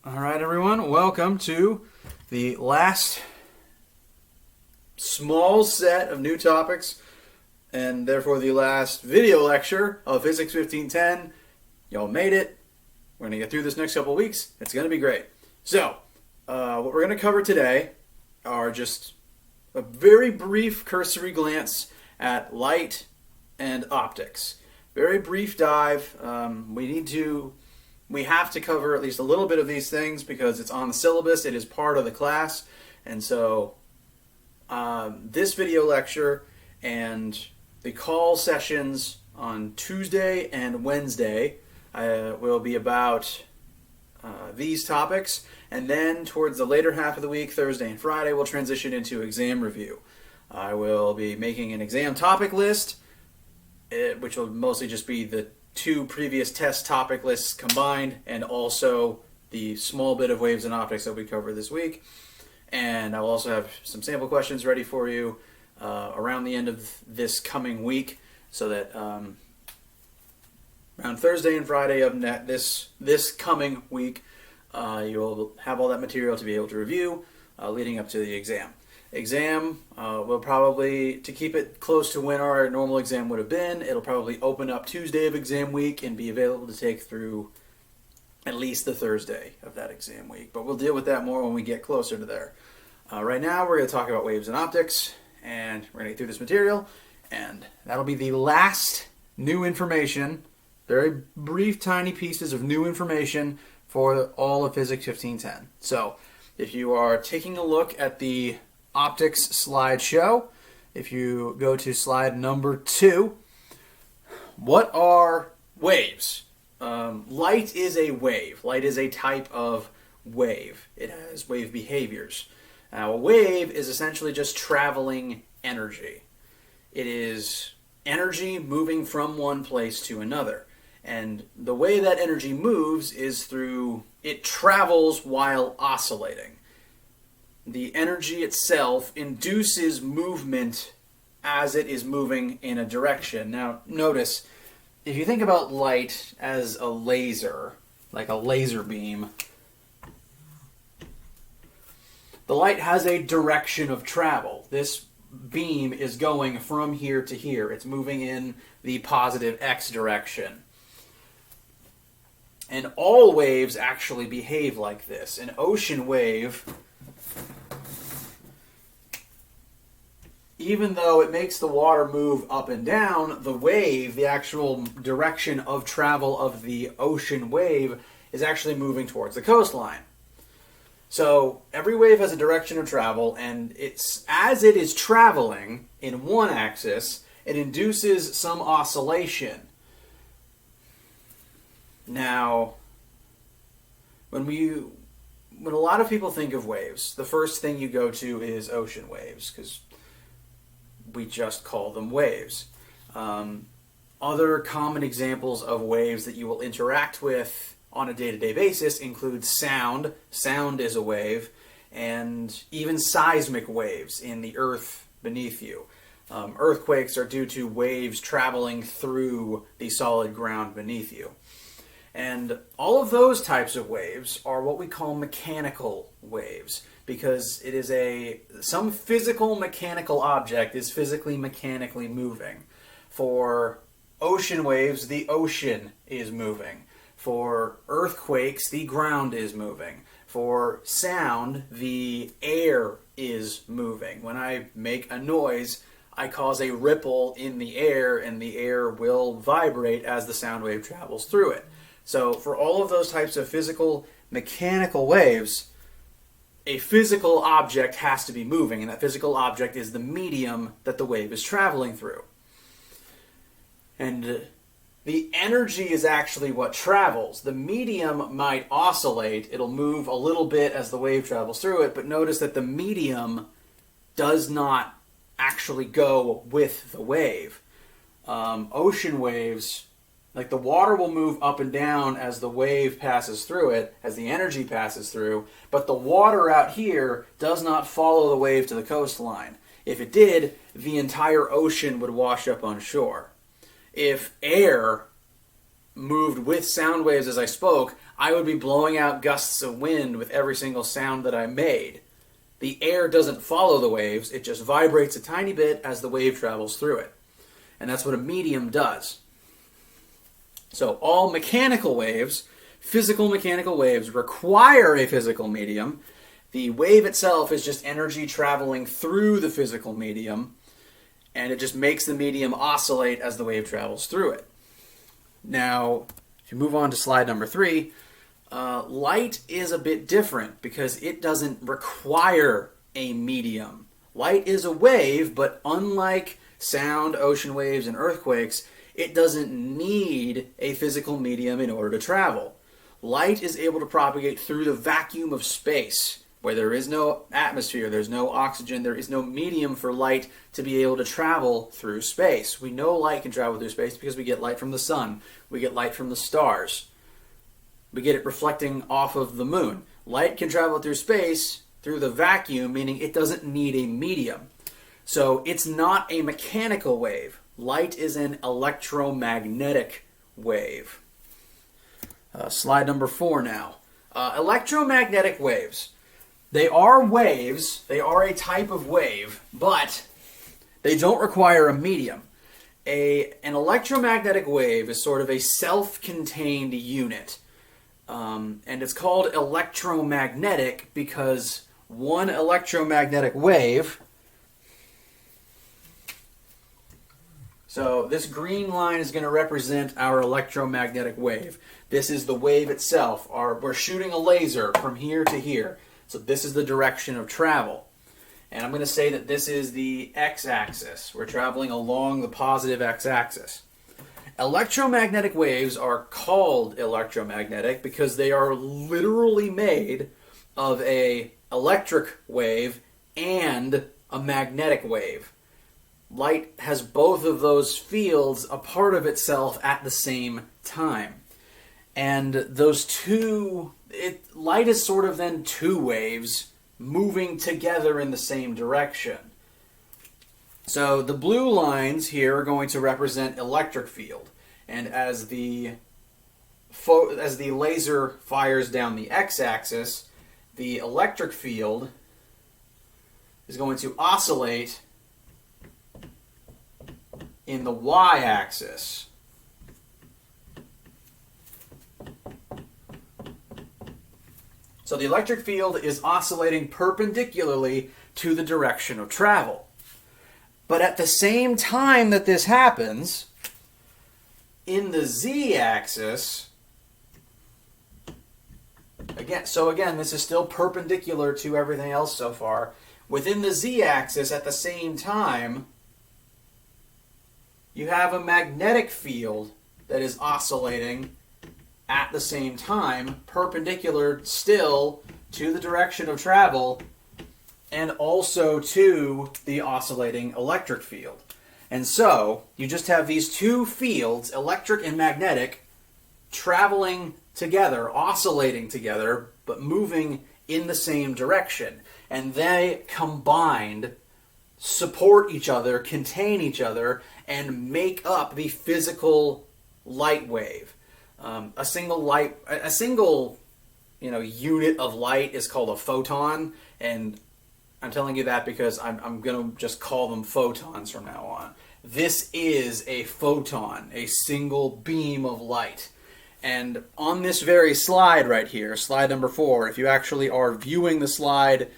All right, everyone, welcome to the last small set of new topics and therefore the last video lecture of Physics 1510. Y'all made it. We're going to get through this next couple of weeks. It's going to be great. So, what we're going to cover today are just a very brief cursory glance at light and optics. Very brief dive. We have to cover at least a little bit of these things because it's on the syllabus. It is part of the class. And so this video lecture and the call sessions on Tuesday and Wednesday will be about these topics. And then towards the later half of the week, Thursday and Friday, we'll transition into exam review. I will be making an exam topic list, which will mostly just be the two previous test topic lists combined, and also the small bit of waves and optics that we cover this week. And I'll also have some sample questions ready for you around the end of this coming week, so that around Thursday and Friday of this coming week, you'll have all that material to be able to review leading up to the exam. Exam will probably, to keep it close to when our normal exam would have been, it'll probably open up Tuesday of exam week and be available to take through at least the Thursday of that exam week. But we'll deal with that more when we get closer to there. Right now we're going to talk about waves and optics, and we're going to get through this material, and that'll be the last new information, very brief tiny pieces of new information for all of Physics 1510. So if you are taking a look at the optics slideshow, if you go to slide number 2, what are waves? Light is a wave. Light is a type of wave. It has wave behaviors. Now, a wave is essentially just traveling energy. It is energy moving from one place to another. And the way that energy moves is through, it travels while oscillating. The energy itself induces movement as it is moving in a direction. Now, notice, if you think about light as a laser, like a laser beam, the light has a direction of travel. This beam is going from here to here. It's moving in the positive x direction. And all waves actually behave like this. An ocean wave, even though it makes the water move up and down, the wave, the actual direction of travel of the ocean wave, is actually moving towards the coastline. So every wave has a direction of travel, and as it is traveling in one axis, it induces some oscillation. Now, when a lot of people think of waves, the first thing you go to is ocean waves, because we just call them waves. Other common examples of waves that you will interact with on a day-to-day basis include sound. Sound is a wave, and even seismic waves in the earth beneath you. Earthquakes are due to waves traveling through the solid ground beneath you. And all of those types of waves are what we call mechanical waves, because it is some physical mechanical object is physically mechanically moving. For ocean waves, the ocean is moving. For earthquakes, the ground is moving. For sound, the air is moving. When I make a noise, I cause a ripple in the air, and the air will vibrate as the sound wave travels through it. So for all of those types of physical mechanical waves, a physical object has to be moving, and that physical object is the medium that the wave is traveling through. And the energy is actually what travels. The medium might oscillate. It'll move a little bit as the wave travels through it, but notice that the medium does not actually go with the wave. Ocean waves, like the water will move up and down as the wave passes through it, as the energy passes through, but the water out here does not follow the wave to the coastline. If it did, the entire ocean would wash up on shore. If air moved with sound waves as I spoke, I would be blowing out gusts of wind with every single sound that I made. The air doesn't follow the waves, it just vibrates a tiny bit as the wave travels through it. And that's what a medium does. So all mechanical waves, physical mechanical waves, require a physical medium. The wave itself is just energy traveling through the physical medium, and it just makes the medium oscillate as the wave travels through it. Now, if you move on to slide number 3, light is a bit different because it doesn't require a medium. Light is a wave, but unlike sound, ocean waves, and earthquakes, it doesn't need a physical medium in order to travel. Light is able to propagate through the vacuum of space, where there is no atmosphere, there's no oxygen, there is no medium for light to be able to travel through space. We know light can travel through space because we get light from the sun, we get light from the stars, we get it reflecting off of the moon. Light can travel through space through the vacuum, meaning it doesn't need a medium. So it's not a mechanical wave. Light is an electromagnetic wave. Slide number 4 now. Electromagnetic waves. They are waves, they are a type of wave, but they don't require a medium. An electromagnetic wave is sort of a self-contained unit. And it's called electromagnetic because one electromagnetic wave... So this green line is going to represent our electromagnetic wave. This is the wave itself. We're shooting a laser from here to here. So this is the direction of travel. And I'm going to say that this is the x-axis. We're traveling along the positive x-axis. Electromagnetic waves are called electromagnetic because they are literally made of an electric wave and a magnetic wave. Light has both of those fields a part of itself at the same time. And those two, light is sort of then two waves moving together in the same direction. So the blue lines here are going to represent electric field. And as the laser fires down the x-axis, the electric field is going to oscillate in the y-axis. So the electric field is oscillating perpendicularly to the direction of travel. But at the same time that this happens, in the z-axis, again, this is still perpendicular to everything else so far. Within the z-axis, at the same time, you have a magnetic field that is oscillating at the same time, perpendicular still to the direction of travel, and also to the oscillating electric field. And so, you just have these two fields, electric and magnetic, traveling together, oscillating together, but moving in the same direction. And they combined support each other, contain each other, and make up the physical light wave. A single unit of light is called a photon, and I'm telling you that because I'm going to just call them photons from now on. This is a photon, a single beam of light. And on this very slide right here, slide number 4, if you actually are viewing the slide,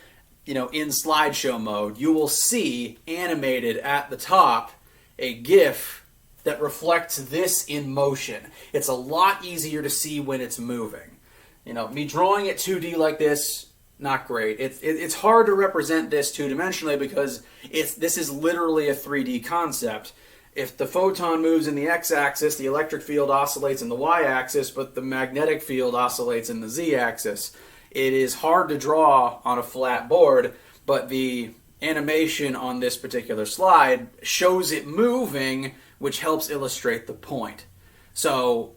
in slideshow mode, you will see animated at the top a GIF that reflects this in motion. It's a lot easier to see when it's moving. Me drawing it 2D like this, not great. It's hard to represent this two-dimensionally because this is literally a 3D concept. If the photon moves in the x-axis, the electric field oscillates in the y-axis, but the magnetic field oscillates in the z-axis. It is hard to draw on a flat board, but the animation on this particular slide shows it moving, which helps illustrate the point. So,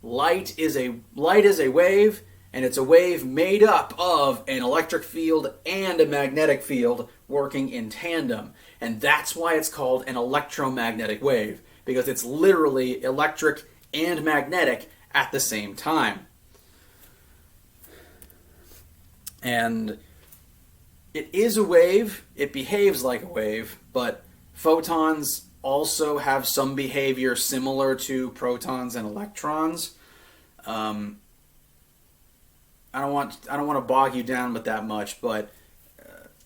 light is a wave, and it's a wave made up of an electric field and a magnetic field working in tandem. And that's why it's called an electromagnetic wave, because it's literally electric and magnetic at the same time. And it is a wave, it behaves like a wave, but photons also have some behavior similar to protons and electrons. I don't want to bog you down with that much, but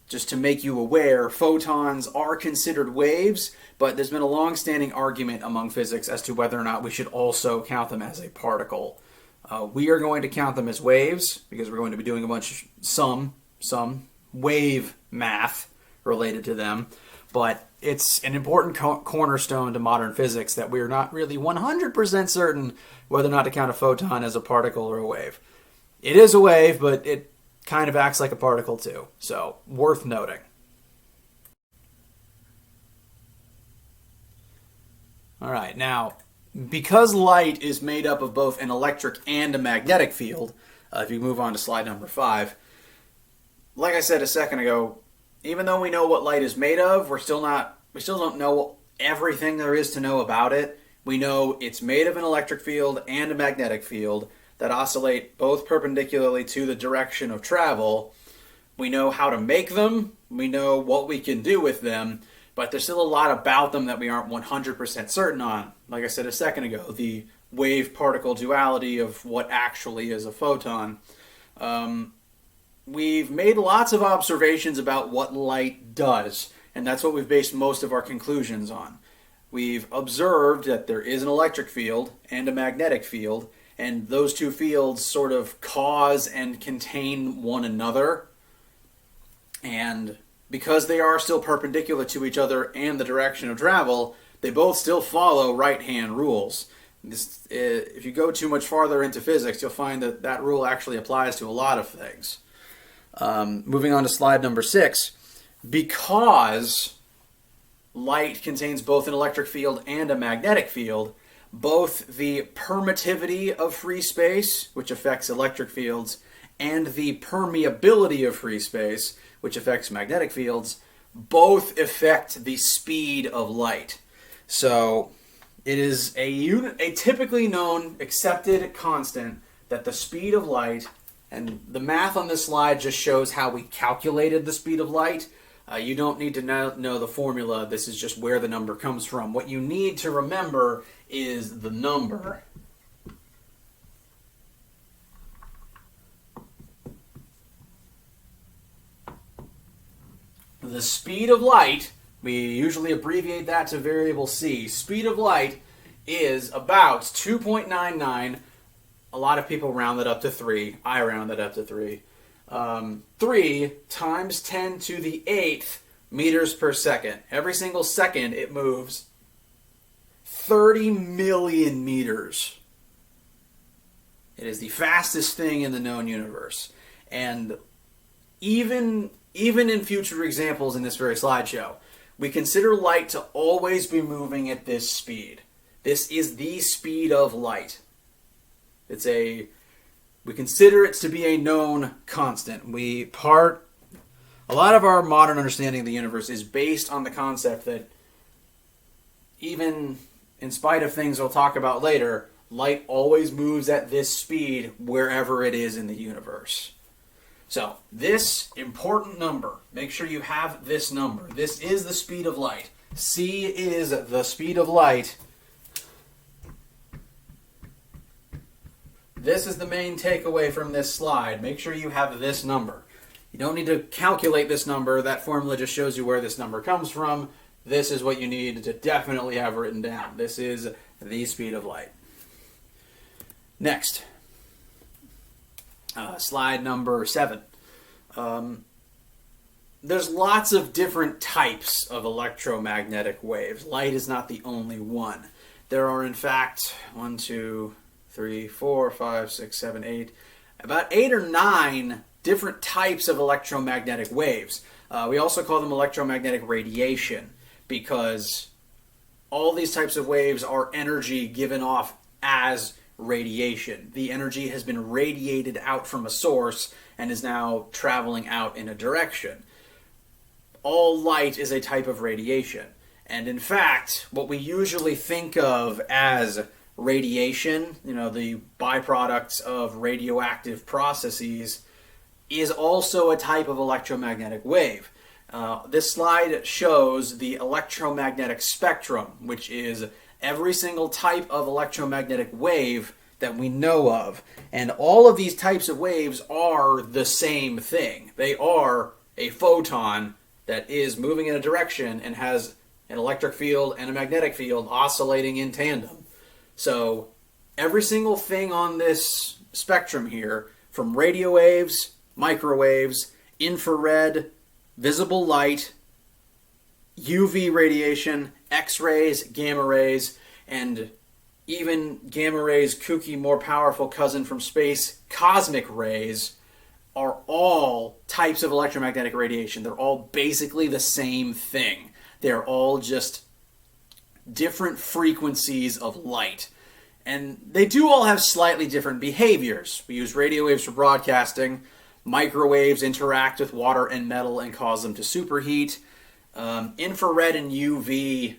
just to make you aware, photons are considered waves, but there's been a long-standing argument among physics as to whether or not we should also count them as a particle. We are going to count them as waves because we're going to be doing a bunch of some wave math related to them, but it's an important cornerstone to modern physics that we're not really 100% certain whether or not to count a photon as a particle or a wave. It is a wave, but it kind of acts like a particle too, so worth noting. All right, now, because light is made up of both an electric and a magnetic field, if you move on to slide number 5, like I said a second ago, even though we know what light is made of, we still don't know everything there is to know about it. We know it's made of an electric field and a magnetic field that oscillate both perpendicularly to the direction of travel. We know how to make them, we know what we can do with them, but there's still a lot about them that we aren't 100% certain on. Like I said a second ago, the wave-particle duality of what actually is a photon. We've made lots of observations about what light does, and that's what we've based most of our conclusions on. We've observed that there is an electric field and a magnetic field, and those two fields sort of cause and contain one another. And because they are still perpendicular to each other and the direction of travel, they both still follow right-hand rules. If you go too much farther into physics, you'll find that that rule actually applies to a lot of things. Moving on to slide number 6, because light contains both an electric field and a magnetic field, both the permittivity of free space, which affects electric fields, and the permeability of free space, which affects magnetic fields, both affect the speed of light. So it is a typically known, accepted constant that the speed of light, and the math on this slide just shows how we calculated the speed of light. You don't need to know the formula. This is just where the number comes from. What you need to remember is the number. The speed of light, we usually abbreviate that to variable c. Speed of light is about 2.99. A lot of people round that up to 3. I round that up to 3. 3 times 10 to the 8th meters per second. Every single second it moves 30 million meters. It is the fastest thing in the known universe. And even in future examples in this very slideshow, we consider light to always be moving at this speed. This is the speed of light. We consider it to be a known constant. A lot of our modern understanding of the universe is based on the concept that even in spite of things we'll talk about later, light always moves at this speed wherever it is in the universe. So, this important number, make sure you have this number. This is the speed of light. C is the speed of light. This is the main takeaway from this slide. Make sure you have this number. You don't need to calculate this number. That formula just shows you where this number comes from. This is what you need to definitely have written down. This is the speed of light. Next, slide number 7. There's lots of different types of electromagnetic waves. Light is not the only one. There are, in fact, 1, 2, 3, 4, 5, 6, 7, 8, about 8 or 9 different types of electromagnetic waves. We also call them electromagnetic radiation because all these types of waves are energy given off as radiation. The energy has been radiated out from a source and is now traveling out in a direction. All light is a type of radiation. And in fact, what we usually think of as radiation, the byproducts of radioactive processes, is also a type of electromagnetic wave. This slide shows the electromagnetic spectrum, which is every single type of electromagnetic wave that we know of. And all of these types of waves are the same thing. They are a photon that is moving in a direction and has an electric field and a magnetic field oscillating in tandem. So every single thing on this spectrum here, from radio waves, microwaves, infrared, visible light, UV radiation, X-rays, gamma rays, and even gamma rays' kooky, more powerful cousin from space, cosmic rays, are all types of electromagnetic radiation. They're all basically the same thing. They're all just different frequencies of light. And they do all have slightly different behaviors. We use radio waves for broadcasting. Microwaves interact with water and metal and cause them to superheat. Infrared and UV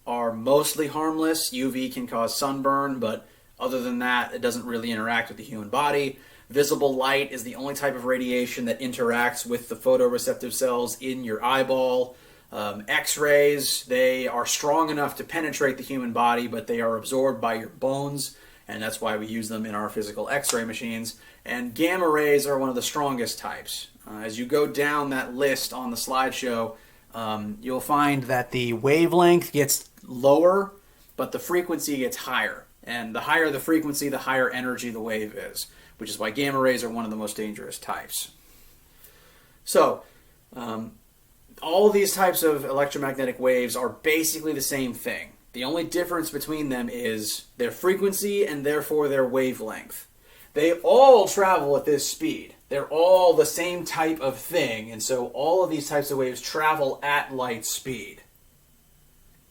are mostly harmless. UV can cause sunburn, but other than that, it doesn't really interact with the human body. Visible light is the only type of radiation that interacts with the photoreceptive cells in your eyeball. X-rays, they are strong enough to penetrate the human body, but they are absorbed by your bones, and that's why we use them in our physical X-ray machines. And gamma rays are one of the strongest types. As you go down that list on the slideshow, you'll find that the wavelength gets lower, but the frequency gets higher. And the higher the frequency, the higher energy the wave is, which is why gamma rays are one of the most dangerous types. So, all of these types of electromagnetic waves are basically the same thing. The only difference between them is their frequency and therefore their wavelength. They all travel at this speed. They're all the same type of thing, and so all of these types of waves travel at light speed,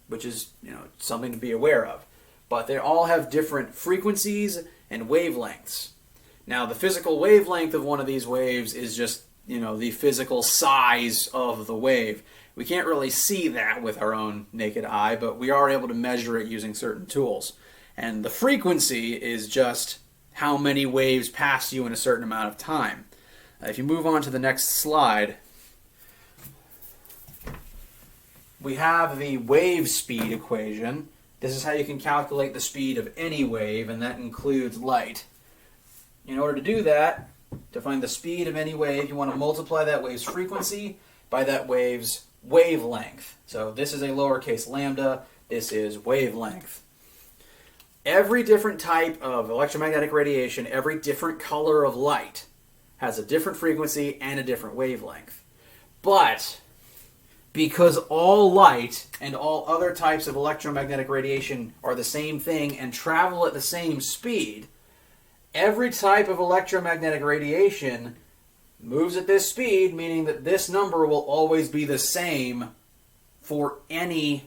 which is, something to be aware of. But they all have different frequencies and wavelengths. Now, the physical wavelength of one of these waves is just, the physical size of the wave. We can't really see that with our own naked eye, but we are able to measure it using certain tools. And the frequency is just how many waves pass you in a certain amount of time. If you move on to the next slide, we have the wave speed equation. This is how you can calculate the speed of any wave, and that includes light. In order to do that, to find the speed of any wave, you want to multiply that wave's frequency by that wave's wavelength. So this is a lowercase lambda, this is wavelength. Every different type of electromagnetic radiation, every different color of light, has a different frequency and a different wavelength. But because all light and all other types of electromagnetic radiation are the same thing and travel at the same speed, every type of electromagnetic radiation moves at this speed, meaning that this number will always be the same for any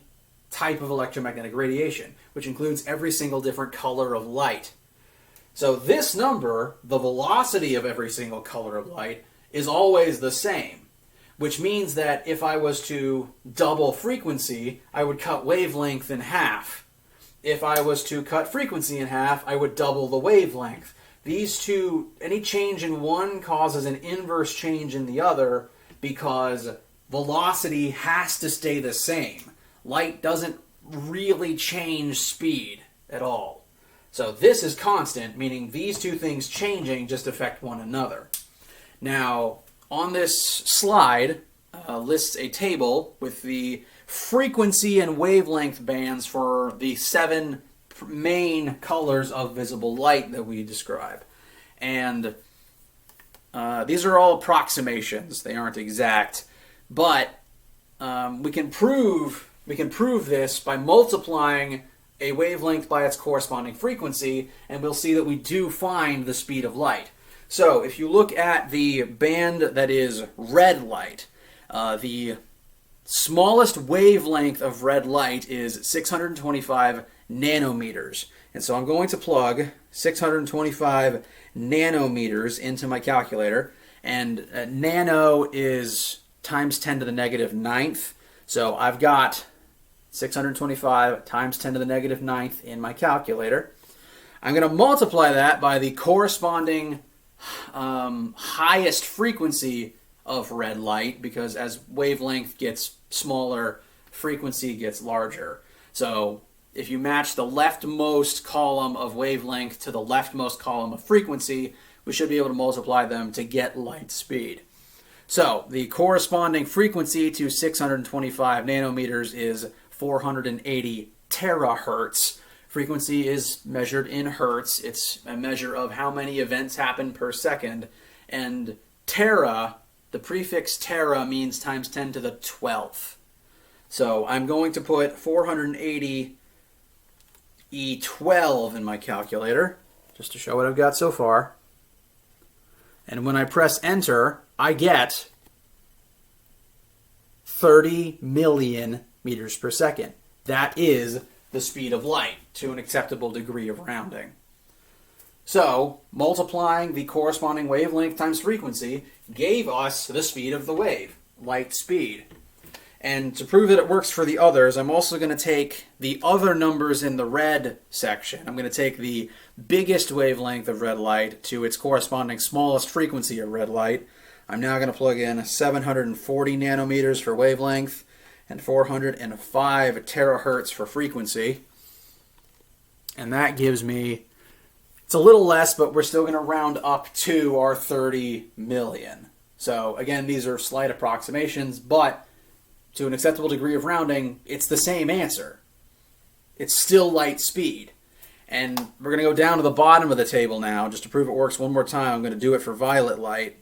type of electromagnetic radiation, which includes every single different color of light. So this number, the velocity of every single color of light, is always the same, which means that if I was to double frequency, I would cut wavelength in half. If I was to cut frequency in half, I would double the wavelength. These two, any change in one causes an inverse change in the other because velocity has to stay the same. Light doesn't really change speed at all. So this is constant, meaning these two things changing just affect one another. Now, on this slide lists a table with the frequency and wavelength bands for the 7 main colors of visible light that we describe. And these are all approximations. They aren't exact. But we can prove this by multiplying a wavelength by its corresponding frequency, and we'll see that we do find the speed of light. So if you look at the band that is red light, the smallest wavelength of red light is 625 nanometers. And so I'm going to plug 625 nanometers into my calculator, and nano is times 10 to the negative ninth. So I've got 625 times 10 to the negative ninth in my calculator. I'm going to multiply that by the corresponding highest frequency of red light, because as wavelength gets smaller, frequency gets larger. So if you match the leftmost column of wavelength to the leftmost column of frequency, we should be able to multiply them to get light speed. So the corresponding frequency to 625 nanometers is 480 terahertz. Frequency is measured in hertz. It's a measure of how many events happen per second. And tera, the prefix tera, means times 10 to the 12th. So I'm going to put 480 E12 in my calculator, just to show what I've got so far. And when I press enter, I get 30 million meters per second. That is the speed of light to an acceptable degree of rounding. So, multiplying the corresponding wavelength times frequency gave us the speed of the wave, light speed. And to prove that it works for the others, I'm also going to take the other numbers in the red section. I'm going to take the biggest wavelength of red light to its corresponding smallest frequency of red light. I'm now going to plug in 740 nanometers for wavelength and 405 terahertz for frequency. And that gives me, it's a little less, but we're still going to round up to our 30 million. So again, these are slight approximations, but to an acceptable degree of rounding, it's the same answer. It's still light speed. And we're going to go down to the bottom of the table now, just to prove it works one more time. I'm going to do it for violet light.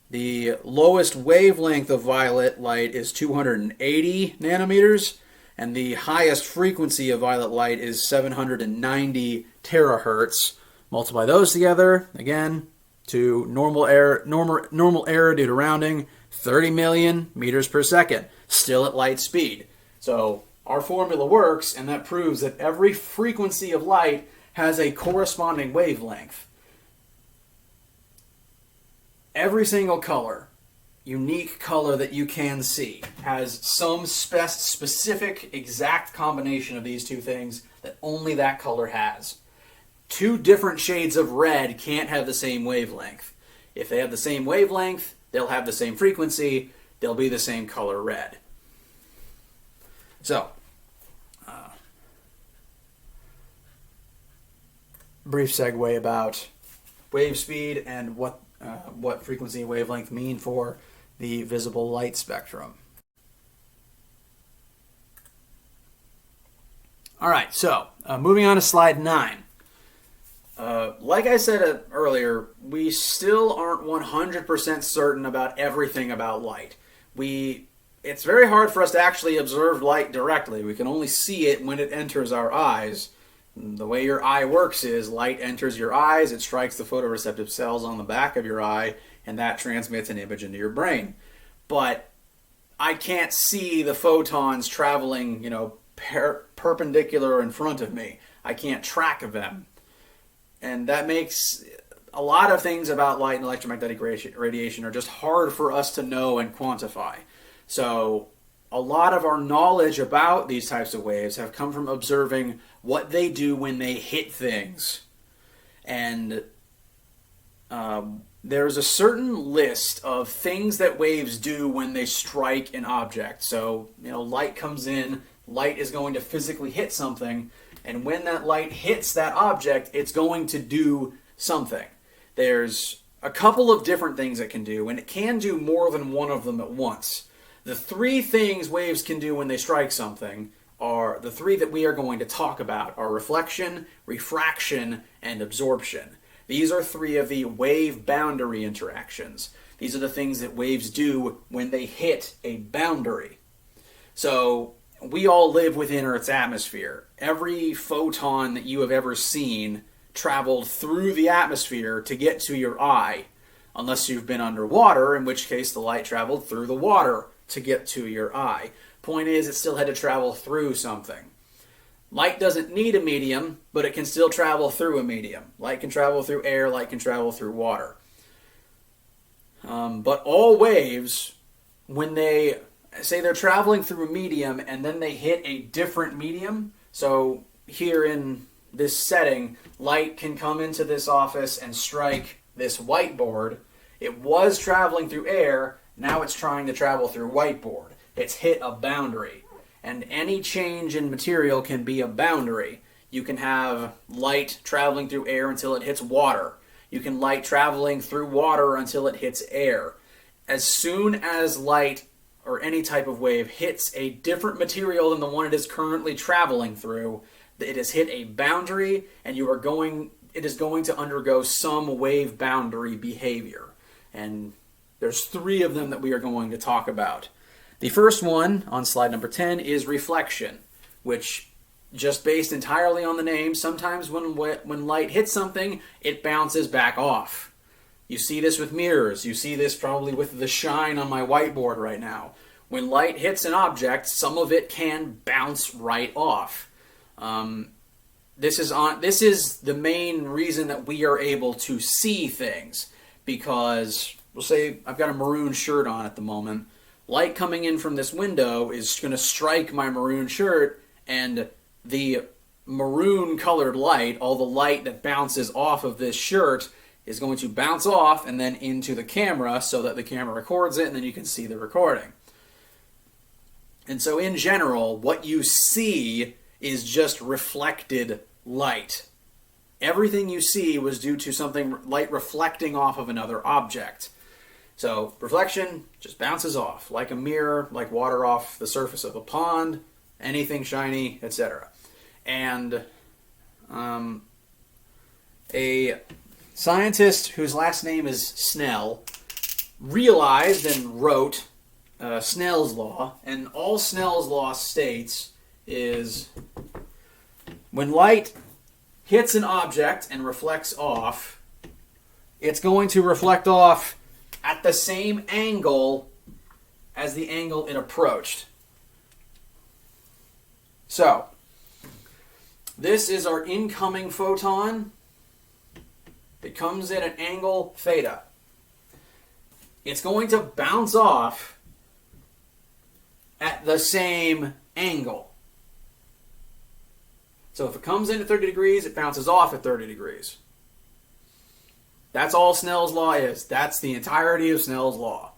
The lowest wavelength of violet light is 280 nanometers, and the highest frequency of violet light is 790 terahertz. Multiply those together, again, to normal error due to rounding, 30 million meters per second, still at light speed. So our formula works, and that proves that every frequency of light has a corresponding wavelength. Every single color, unique color that you can see, has some specific exact combination of these two things that only that color has. Two different shades of red can't have the same wavelength. If they have the same wavelength, they'll have the same frequency, they'll be the same color red. So, brief segue about wave speed and what frequency and wavelength mean for the visible light spectrum. All right, so moving on to slide 9. Like I said earlier, we still aren't 100% certain about everything about light. It's very hard for us to actually observe light directly. We can only see it when it enters our eyes. The way your eye works is light enters your eyes, it strikes the photoreceptive cells on the back of your eye, and that transmits an image into your brain. But I can't see the photons traveling, perpendicular in front of me. I can't track them. And that makes a lot of things about light and electromagnetic radiation are just hard for us to know and quantify. So a lot of our knowledge about these types of waves have come from observing what they do when they hit things. And there's a certain list of things that waves do when they strike an object. So, light comes in, light is going to physically hit something, and when that light hits that object, it's going to do something. There's a couple of different things it can do, and it can do more than one of them at once. The three things waves can do when they strike something are the three that we are going to talk about, are reflection, refraction, and absorption. These are three of the wave boundary interactions. These are the things that waves do when they hit a boundary. So we all live within Earth's atmosphere. Every photon that you have ever seen traveled through the atmosphere to get to your eye, unless you've been underwater, in which case the light traveled through the water to get to your eye. Point is, it still had to travel through something. Light doesn't need a medium, but it can still travel through a medium. Light can travel through air, light can travel through water. But all waves, when they say they're traveling through a medium and then they hit a different medium. So here in this setting, light can come into this office and strike this whiteboard. It was traveling through air, now it's trying to travel through whiteboard. It's hit a boundary. And any change in material can be a boundary. You can have light traveling through air until it hits water. You can light traveling through water until it hits air. As soon as light or any type of wave hits a different material than the one it is currently traveling through, it has hit a boundary, and it is going to undergo some wave boundary behavior. And there's 3 of them that we are going to talk about. The first one on slide number 10 is reflection, which, just based entirely on the name, sometimes when light hits something, it bounces back off. You see this with mirrors. You see this probably with the shine on my whiteboard right now. When light hits an object, some of it can bounce right off. This is the main reason that we are able to see things, because we'll say I've got a maroon shirt on at the moment. Light coming in from this window is going to strike my maroon shirt, and the maroon colored light, all the light that bounces off of this shirt, is going to bounce off and then into the camera so that the camera records it and then you can see the recording. And so in general, what you see is just reflected light. Everything you see was due to something, light reflecting off of another object. So reflection just bounces off, like a mirror, like water off the surface of a pond, anything shiny, etc. And a scientist whose last name is Snell realized and wrote Snell's law, and all Snell's law states is when light hits an object and reflects off, it's going to reflect off at the same angle as the angle it approached. So, this is our incoming photon. It comes in at an angle theta. It's going to bounce off at the same angle. So if it comes in at 30 degrees, it bounces off at 30 degrees. That's all Snell's law is. That's the entirety of Snell's law.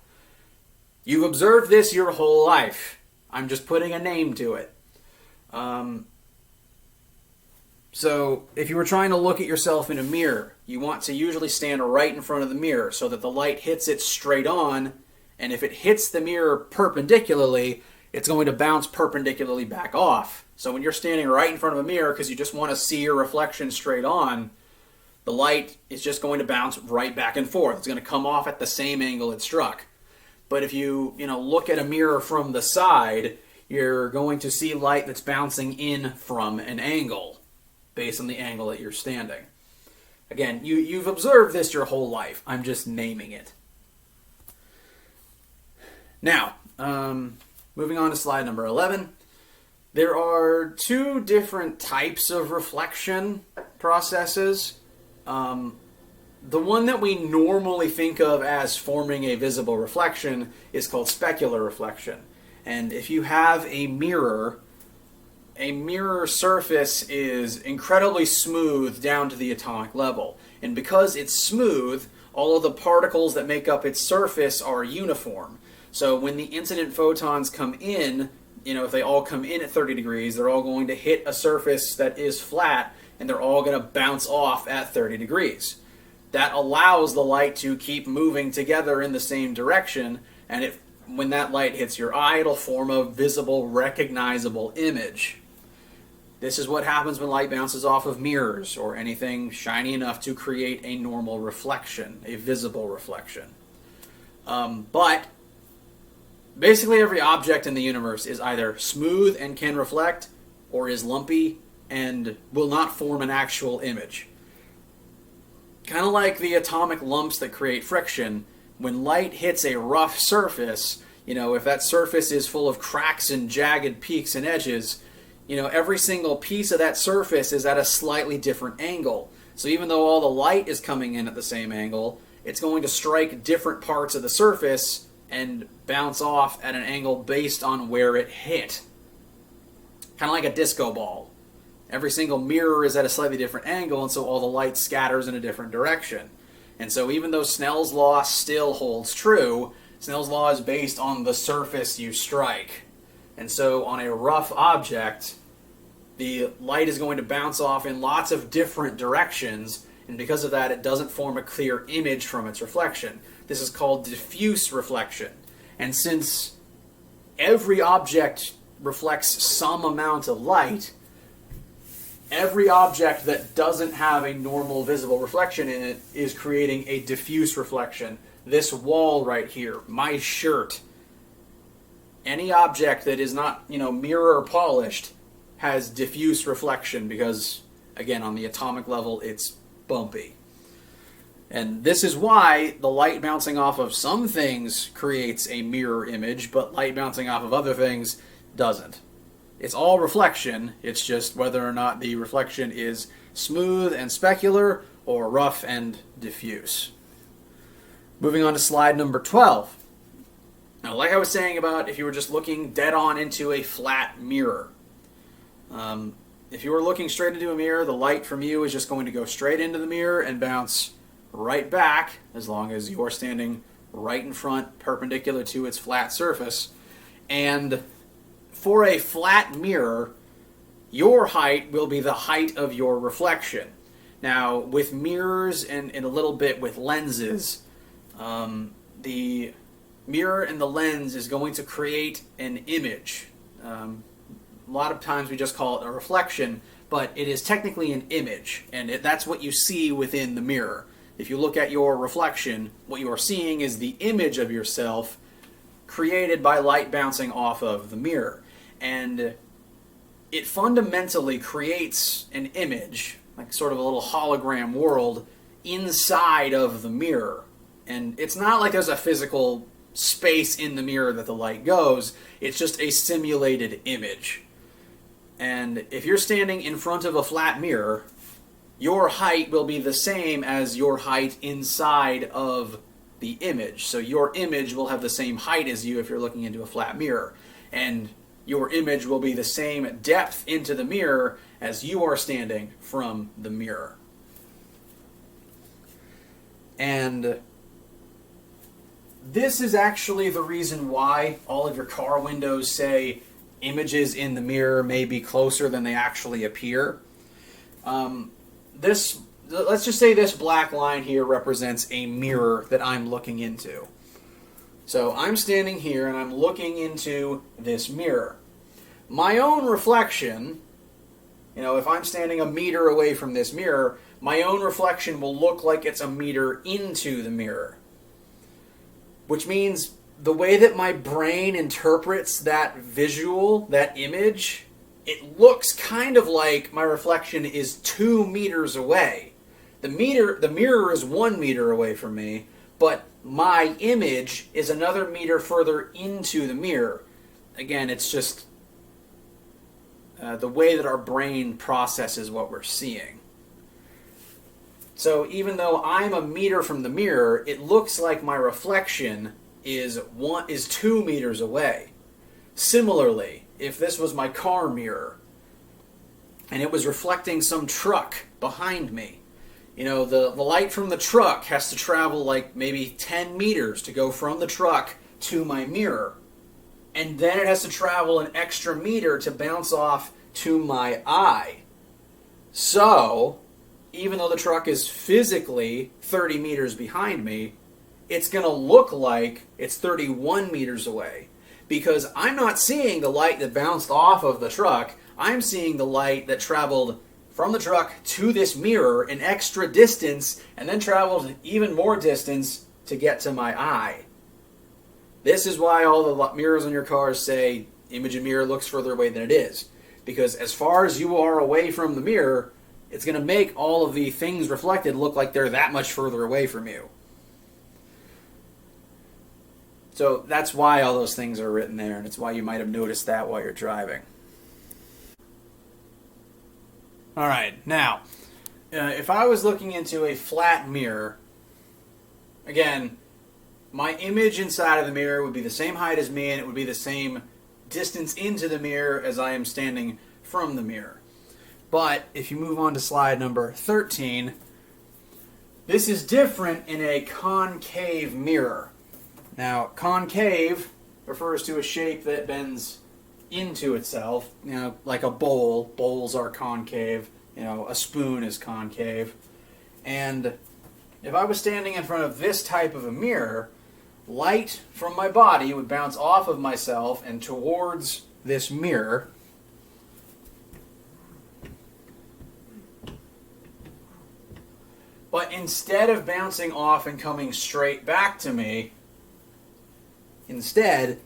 You've observed this your whole life. I'm just putting a name to it. So if you were trying to look at yourself in a mirror, you want to usually stand right in front of the mirror so that the light hits it straight on, and if it hits the mirror perpendicularly, it's going to bounce perpendicularly back off. So when you're standing right in front of a mirror because you just want to see your reflection straight on, the light is just going to bounce right back and forth. It's going to come off at the same angle it struck. But if you look at a mirror from the side, you're going to see light that's bouncing in from an angle based on the angle that you're standing. Again, you've observed this your whole life. I'm just naming it. Now, moving on to slide number 11. There are 2 different types of reflection processes. The one that we normally think of as forming a visible reflection is called specular reflection. And if you have a mirror surface is incredibly smooth down to the atomic level. And because it's smooth, all of the particles that make up its surface are uniform. So when the incident photons come in, if they all come in at 30 degrees, they're all going to hit a surface that is flat, and they're all going to bounce off at 30 degrees. That allows the light to keep moving together in the same direction, and when that light hits your eye, it'll form a visible, recognizable image. This is what happens when light bounces off of mirrors or anything shiny enough to create a normal reflection, a visible reflection. But basically every object in the universe is either smooth and can reflect, or is lumpy and will not form an actual image. Kind of like the atomic lumps that create friction, when light hits a rough surface, if that surface is full of cracks and jagged peaks and edges, every single piece of that surface is at a slightly different angle. So even though all the light is coming in at the same angle, it's going to strike different parts of the surface and bounce off at an angle based on where it hit. Kind of like a disco ball. Every single mirror is at a slightly different angle, and so all the light scatters in a different direction. And so even though Snell's law still holds true, Snell's law is based on the surface you strike. And so on a rough object, the light is going to bounce off in lots of different directions, and because of that, it doesn't form a clear image from its reflection. This is called diffuse reflection. And since every object reflects some amount of light, every object that doesn't have a normal visible reflection in it is creating a diffuse reflection. This wall right here, my shirt, any object that is not, mirror polished has diffuse reflection because, again, on the atomic level, it's bumpy. And this is why the light bouncing off of some things creates a mirror image, but light bouncing off of other things doesn't. It's all reflection, it's just whether or not the reflection is smooth and specular or rough and diffuse. Moving on to slide number 12. Now, like I was saying about if you were just looking dead on into a flat mirror, if you were looking straight into a mirror, the light from you is just going to go straight into the mirror and bounce right back as long as you're standing right in front, perpendicular to its flat surface. And for a flat mirror, your height will be the height of your reflection. Now, with mirrors and a little bit with lenses, the mirror and the lens is going to create an image. A lot of times we just call it a reflection, but it is technically an image, and that's what you see within the mirror. If you look at your reflection, what you are seeing is the image of yourself created by light bouncing off of the mirror. And it fundamentally creates an image, like sort of a little hologram world, inside of the mirror. And it's not like there's a physical space in the mirror that the light goes, it's just a simulated image. And if you're standing in front of a flat mirror, your height will be the same as your height inside of the image. So your image will have the same height as you if you're looking into a flat mirror. And your image will be the same depth into the mirror as you are standing from the mirror. And this is actually the reason why all of your car windows say images in the mirror may be closer than they actually appear. Let's just say this black line here represents a mirror that I'm looking into. So I'm standing here and I'm looking into this mirror. My own reflection, if I'm standing a meter away from this mirror, my own reflection will look like it's a meter into the mirror. Which means the way that my brain interprets that visual, that image, it looks kind of like my reflection is 2 meters away. The mirror is 1 meter away from me, but my image is another meter further into the mirror. Again, it's just the way that our brain processes what we're seeing. So even though I'm a meter from the mirror, it looks like my reflection is 2 meters away. Similarly, if this was my car mirror and it was reflecting some truck behind me, the light from the truck has to travel like maybe 10 meters to go from the truck to my mirror. And then it has to travel an extra meter to bounce off to my eye. So, even though the truck is physically 30 meters behind me, it's going to look like it's 31 meters away. Because I'm not seeing the light that bounced off of the truck, I'm seeing the light that traveled from the truck to this mirror an extra distance and then traveled even more distance to get to my eye. This is why all the mirrors on your cars say image in mirror looks further away than it is. Because as far as you are away from the mirror, it's going to make all of the things reflected look like they're that much further away from you. So that's why all those things are written there, and it's why you might have noticed that while you're driving. All right, now, if I was looking into a flat mirror, again, my image inside of the mirror would be the same height as me, and it would be the same distance into the mirror as I am standing from the mirror. But if you move on to slide number 13, this is different in a concave mirror. Now, concave refers to a shape that bends into itself, like a bowl. Bowls are concave, a spoon is concave. And if I was standing in front of this type of a mirror, light from my body would bounce off of myself and towards this mirror. But instead of bouncing off and coming straight back to me, instead,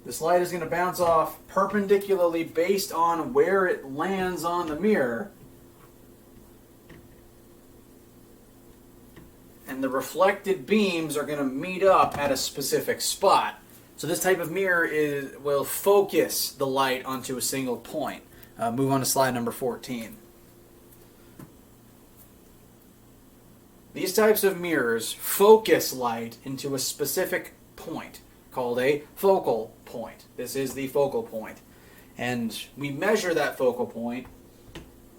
this light is going to bounce off perpendicularly based on where it lands on the mirror. And the reflected beams are going to meet up at a specific spot. So this type of mirror will focus the light onto a single point. Move on to slide number 14. These types of mirrors focus light into a specific point called a focal point. This is the focal point. And we measure that focal point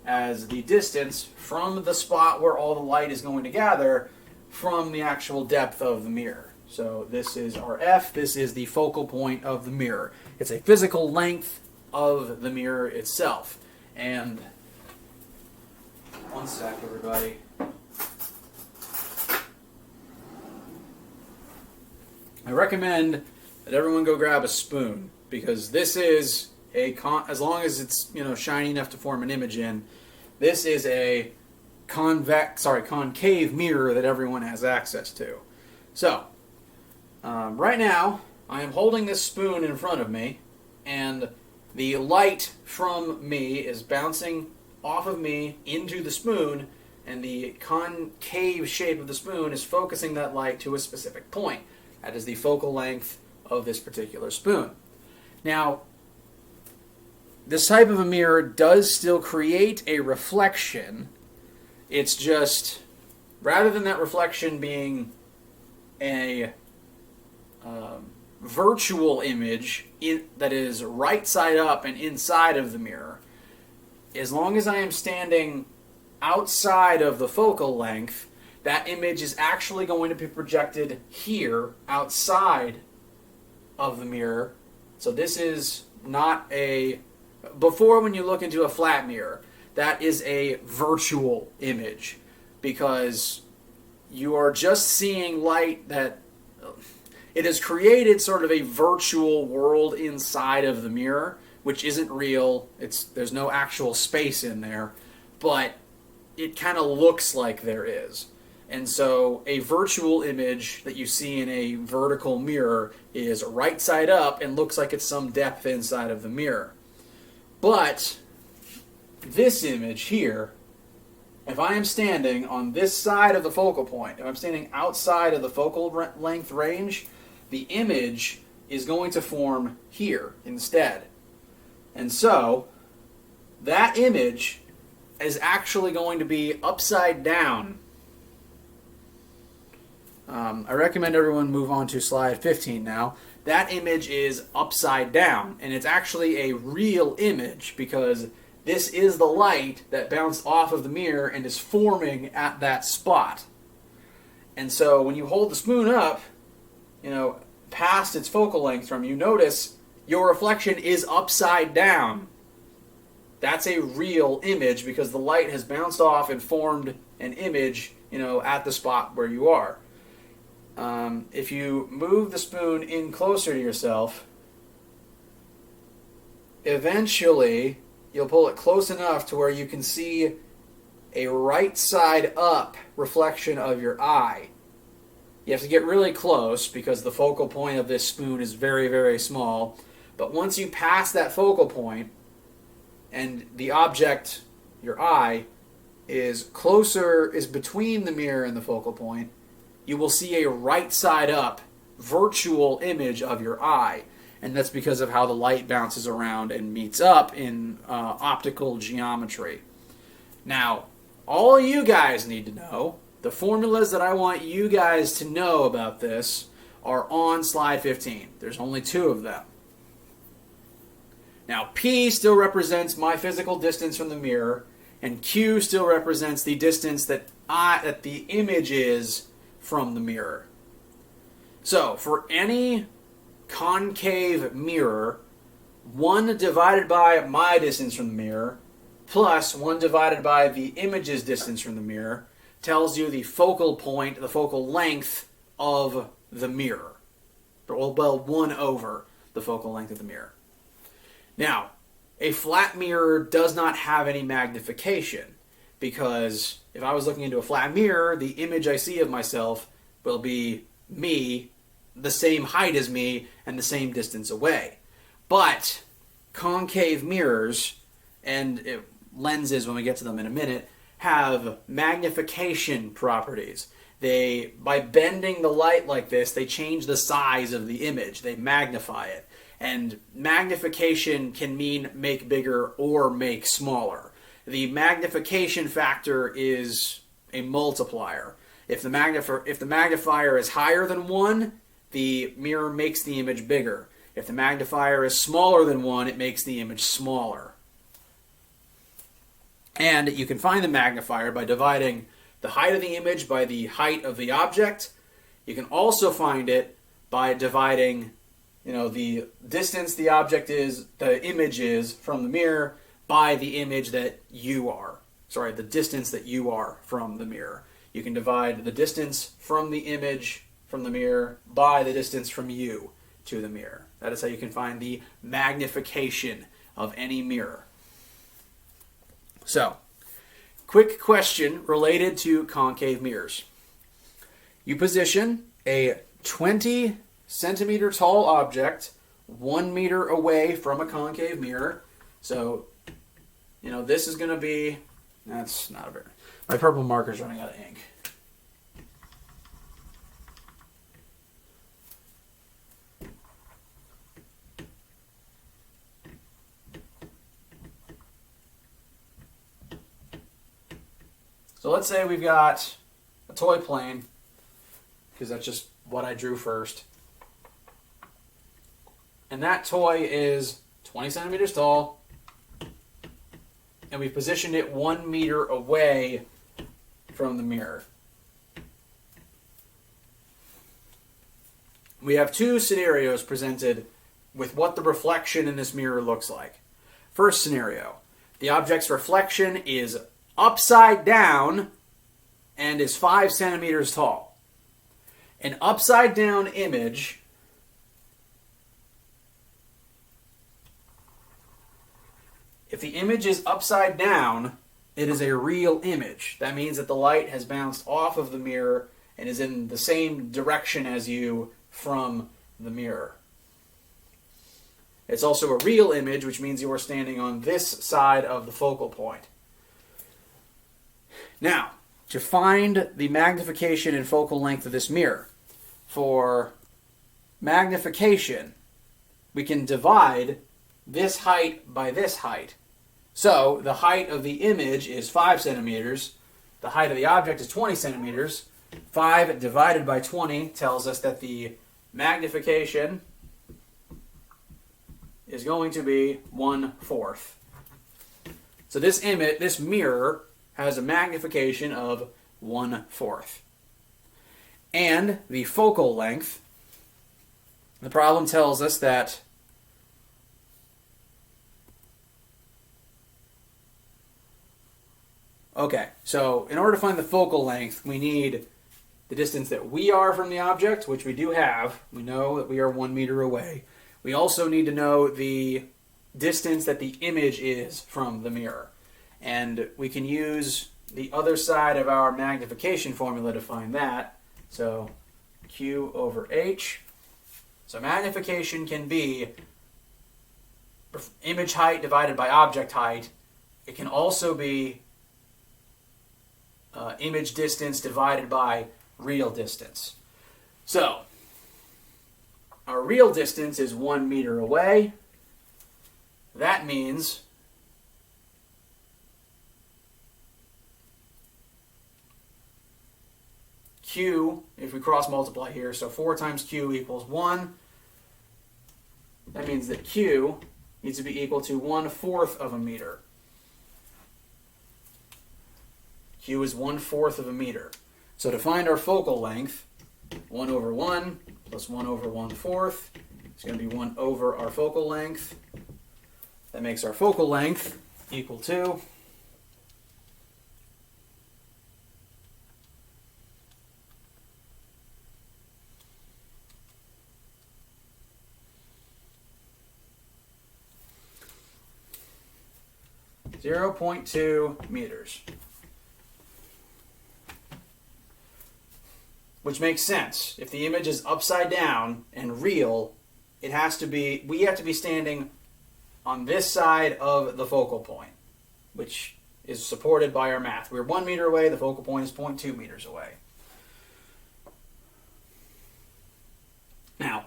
as the distance from the spot where all the light is going to gather from the actual depth of the mirror. So this is our F, this is the focal point of the mirror. It's a physical length of the mirror itself. And one sec, everybody. I recommend that everyone go grab a spoon, because this is as long as it's shiny enough to form an image in, this is a concave mirror that everyone has access to. So right now I am holding this spoon in front of me, and the light from me is bouncing off of me into the spoon, and the concave shape of the spoon is focusing that light to a specific point. That is the focal length of this particular spoon. Now, this type of a mirror does still create a reflection. It's just, rather than that reflection being a virtual image that is right side up and inside of the mirror, as long as I am standing outside of the focal length, that image is actually going to be projected here outside of the mirror. So this is not before, when you look into a flat mirror, that is a virtual image, because you are just seeing light that it has created sort of a virtual world inside of the mirror, which isn't real. There's no actual space in there, but it kind of looks like there is. And so a virtual image that you see in a vertical mirror is right side up and looks like it's some depth inside of the mirror. But this image here, if I am standing on this side of the focal point, if I'm standing outside of the focal length range, the image is going to form here instead. And so that image is actually going to be upside down. I recommend everyone move on to slide 15 now. That image is upside down, and it's actually a real image, because this is the light that bounced off of the mirror and is forming at that spot. And so when you hold the spoon up, past its focal length from you, notice your reflection is upside down. That's a real image, because the light has bounced off and formed an image, at the spot where you are. If you move the spoon in closer to yourself, eventually you'll pull it close enough to where you can see a right side up reflection of your eye. You have to get really close, because the focal point of this spoon is very, very small. But once you pass that focal point and the object, your eye, is between the mirror and the focal point, you will see a right side up virtual image of your eye. and that's because of how the light bounces around and meets up in optical geometry. Now, all you guys need to know, the formulas that I want you guys to know about this are on slide 15. There's only 2 of them. Now, P still represents my physical distance from the mirror, and Q still represents the distance that the image is from the mirror. So, for any concave mirror, 1 divided by my distance from the mirror plus 1 divided by the image's distance from the mirror tells you the focal point, the focal length of the mirror. Well, 1 over the focal length of the mirror. Now, a flat mirror does not have any magnification, because if I was looking into a flat mirror, the image I see of myself will be me, the same height as me, and the same distance away. But concave mirrors, and lenses, when we get to them in a minute, have magnification properties. By bending the light like this, they change the size of the image. They magnify it. And magnification can mean make bigger or make smaller. The magnification factor is a multiplier. If the magnifier is higher than 1, the mirror makes the image bigger. If the magnifier is smaller than 1, it makes the image smaller. And you can find the magnifier by dividing the height of the image by the height of the object. You can also find it by dividing, the distance the image is from the mirror by the image that you are. Sorry, the distance that you are from the mirror. You can divide the distance from the image from the mirror by the distance from you to the mirror. That is how you can find the magnification of any mirror. So, quick question related to concave mirrors. You position a 20 centimeter tall object 1 meter away from a concave mirror. So, this is going to be, that's not a very, my purple marker's running out of ink. So let's say we've got a toy plane, because that's just what I drew first. And that toy is 20 centimeters tall, and we've positioned it 1 meter away from the mirror. We have 2 scenarios presented with what the reflection in this mirror looks like. First scenario, the object's reflection is upside down and is 5 centimeters tall. An upside down image if the image is upside down, it is a real image. That means that the light has bounced off of the mirror and is in the same direction as you from the mirror. It's also a real image, which means you are standing on this side of the focal point. Now, to find the magnification and focal length of this mirror, for magnification, we can divide this height by this height. So, the height of the image is 5 centimeters. The height of the object is 20 centimeters. 5 divided by 20 tells us that the magnification is going to be 1/4. So this mirror has a magnification of 1/4. And the focal length, the problem tells us that so in order to find the focal length, we need the distance that we are from the object, which we do have. We know that we are 1 meter away. We also need to know the distance that the image is from the mirror. And we can use the other side of our magnification formula to find that. So Q over H. So magnification can be image height divided by object height. It can also be image distance divided by real distance. So our real distance is 1 meter away. That means Q, if we cross multiply here, so 4 times Q equals 1. That means that Q needs to be equal to 1/4 of a meter. Q is 1/4 of a meter. So to find our focal length, 1 over 1 plus 1 over 1/4 is going to be 1 over our focal length. That makes our focal length equal to 0.2 meters. Which makes sense. If the image is upside down and real, we have to be standing on this side of the focal point, which is supported by our math. We're 1 meter away, the focal point is 0.2 meters away. Now,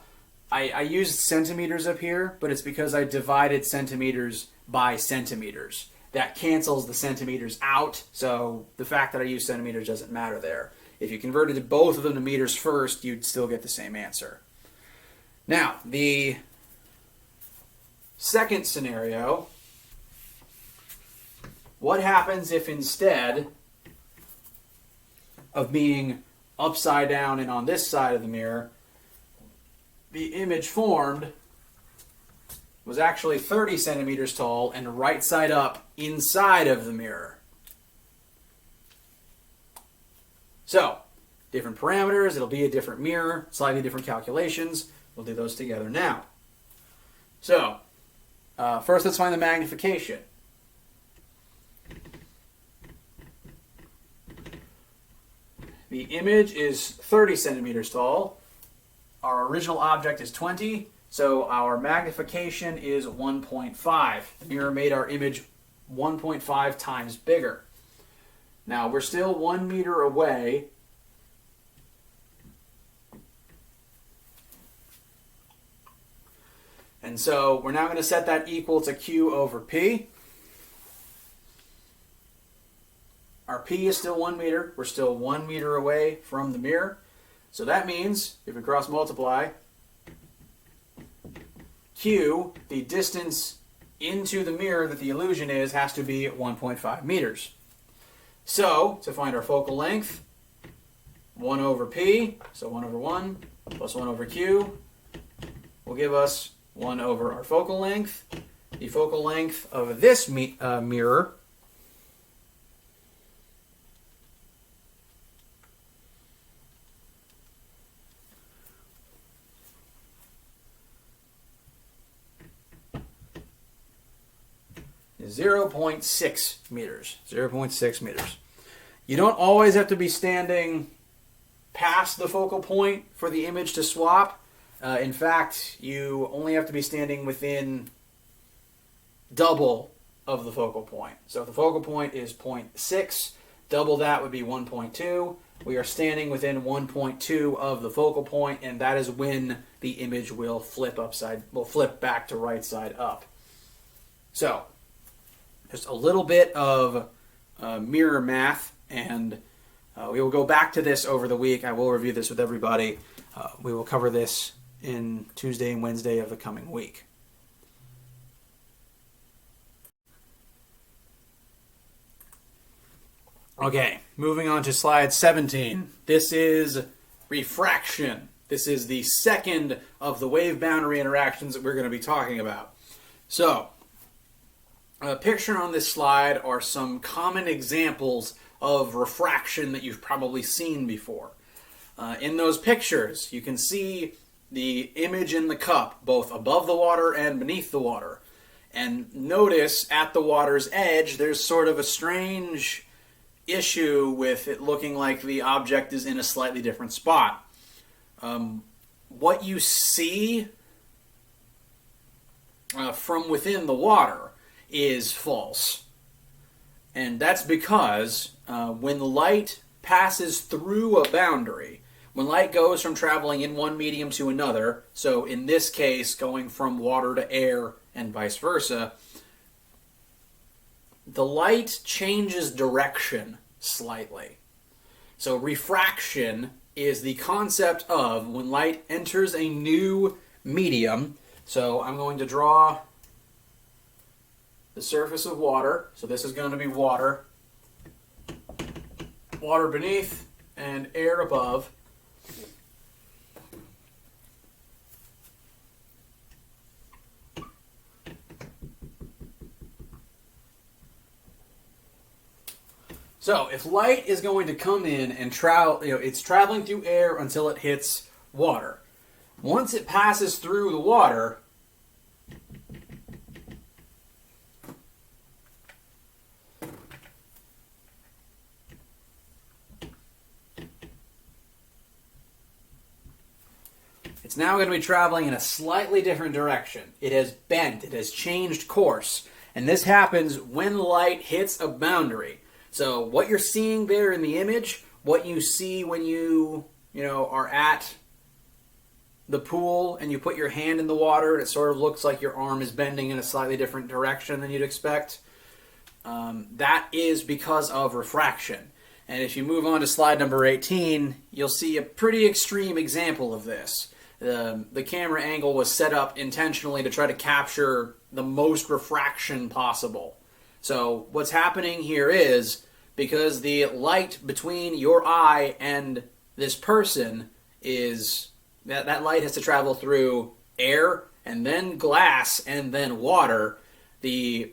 I used centimeters up here, but it's because I divided centimeters by centimeters. That cancels the centimeters out, so the fact that I use centimeters doesn't matter there. If you converted both of them to meters first, you'd still get the same answer. Now, the second scenario, what happens if instead of being upside down and on this side of the mirror, the image formed was actually 30 centimeters tall and right side up inside of the mirror? So, different parameters, it'll be a different mirror, slightly different calculations. We'll do those together now. So, first let's find the magnification. The image is 30 centimeters tall. Our original object is 20, so our magnification is 1.5. The mirror made our image 1.5 times bigger. Now, we're still 1 meter away. And so we're now going to set that equal to Q over P. Our P is still 1 meter. We're still 1 meter away from the mirror. So that means, if we cross multiply, Q, the distance into the mirror that the illusion is, has to be 1.5 meters. So, to find our focal length, 1 over P, so 1 over 1, plus 1 over Q, will give us 1 over our focal length. The focal length of this mirror is 0.6 meters. 0.6 meters. You don't always have to be standing past the focal point for the image to swap. In fact, you only have to be standing within double of the focal point. So if the focal point is 0.6, double that would be 1.2. We are standing within 1.2 of the focal point, and that is when the image will flip back to right side up. So, just a little bit of mirror math, and we will go back to this over the week. I will review this with everybody. We will cover this in Tuesday and Wednesday of the coming week. Okay, moving on to slide 17. This is refraction. This is the second of the wave boundary interactions that we're going to be talking about. So, pictured on this slide are some common examples of refraction that you've probably seen before. In those pictures, you can see the image in the cup, both above the water and beneath the water. And notice at the water's edge, there's sort of a strange issue with it looking like the object is in a slightly different spot. What you see from within the water is false. And that's because when the light passes through a boundary, When light goes from traveling in one medium to another, so in this case going from water to air and vice versa, the light changes direction slightly. So refraction is the concept of when light enters a new medium. So I'm going to draw the surface of water. So this is going to be water. Water beneath and air above. So if light is going to come in and travel, it's traveling through air until it hits water. Once it passes through the water, it's now going to be traveling in a slightly different direction. It has bent, it has changed course, and this happens when light hits a boundary. So what you're seeing there in the image, what you see when you are at the pool and you put your hand in the water, it sort of looks like your arm is bending in a slightly different direction than you'd expect. That is because of refraction. And if you move on to slide number 18, you'll see a pretty extreme example of this. The camera angle was set up intentionally to try to capture the most refraction possible. So what's happening here is, because the light between your eye and this person is, that light has to travel through air and then glass and then water, the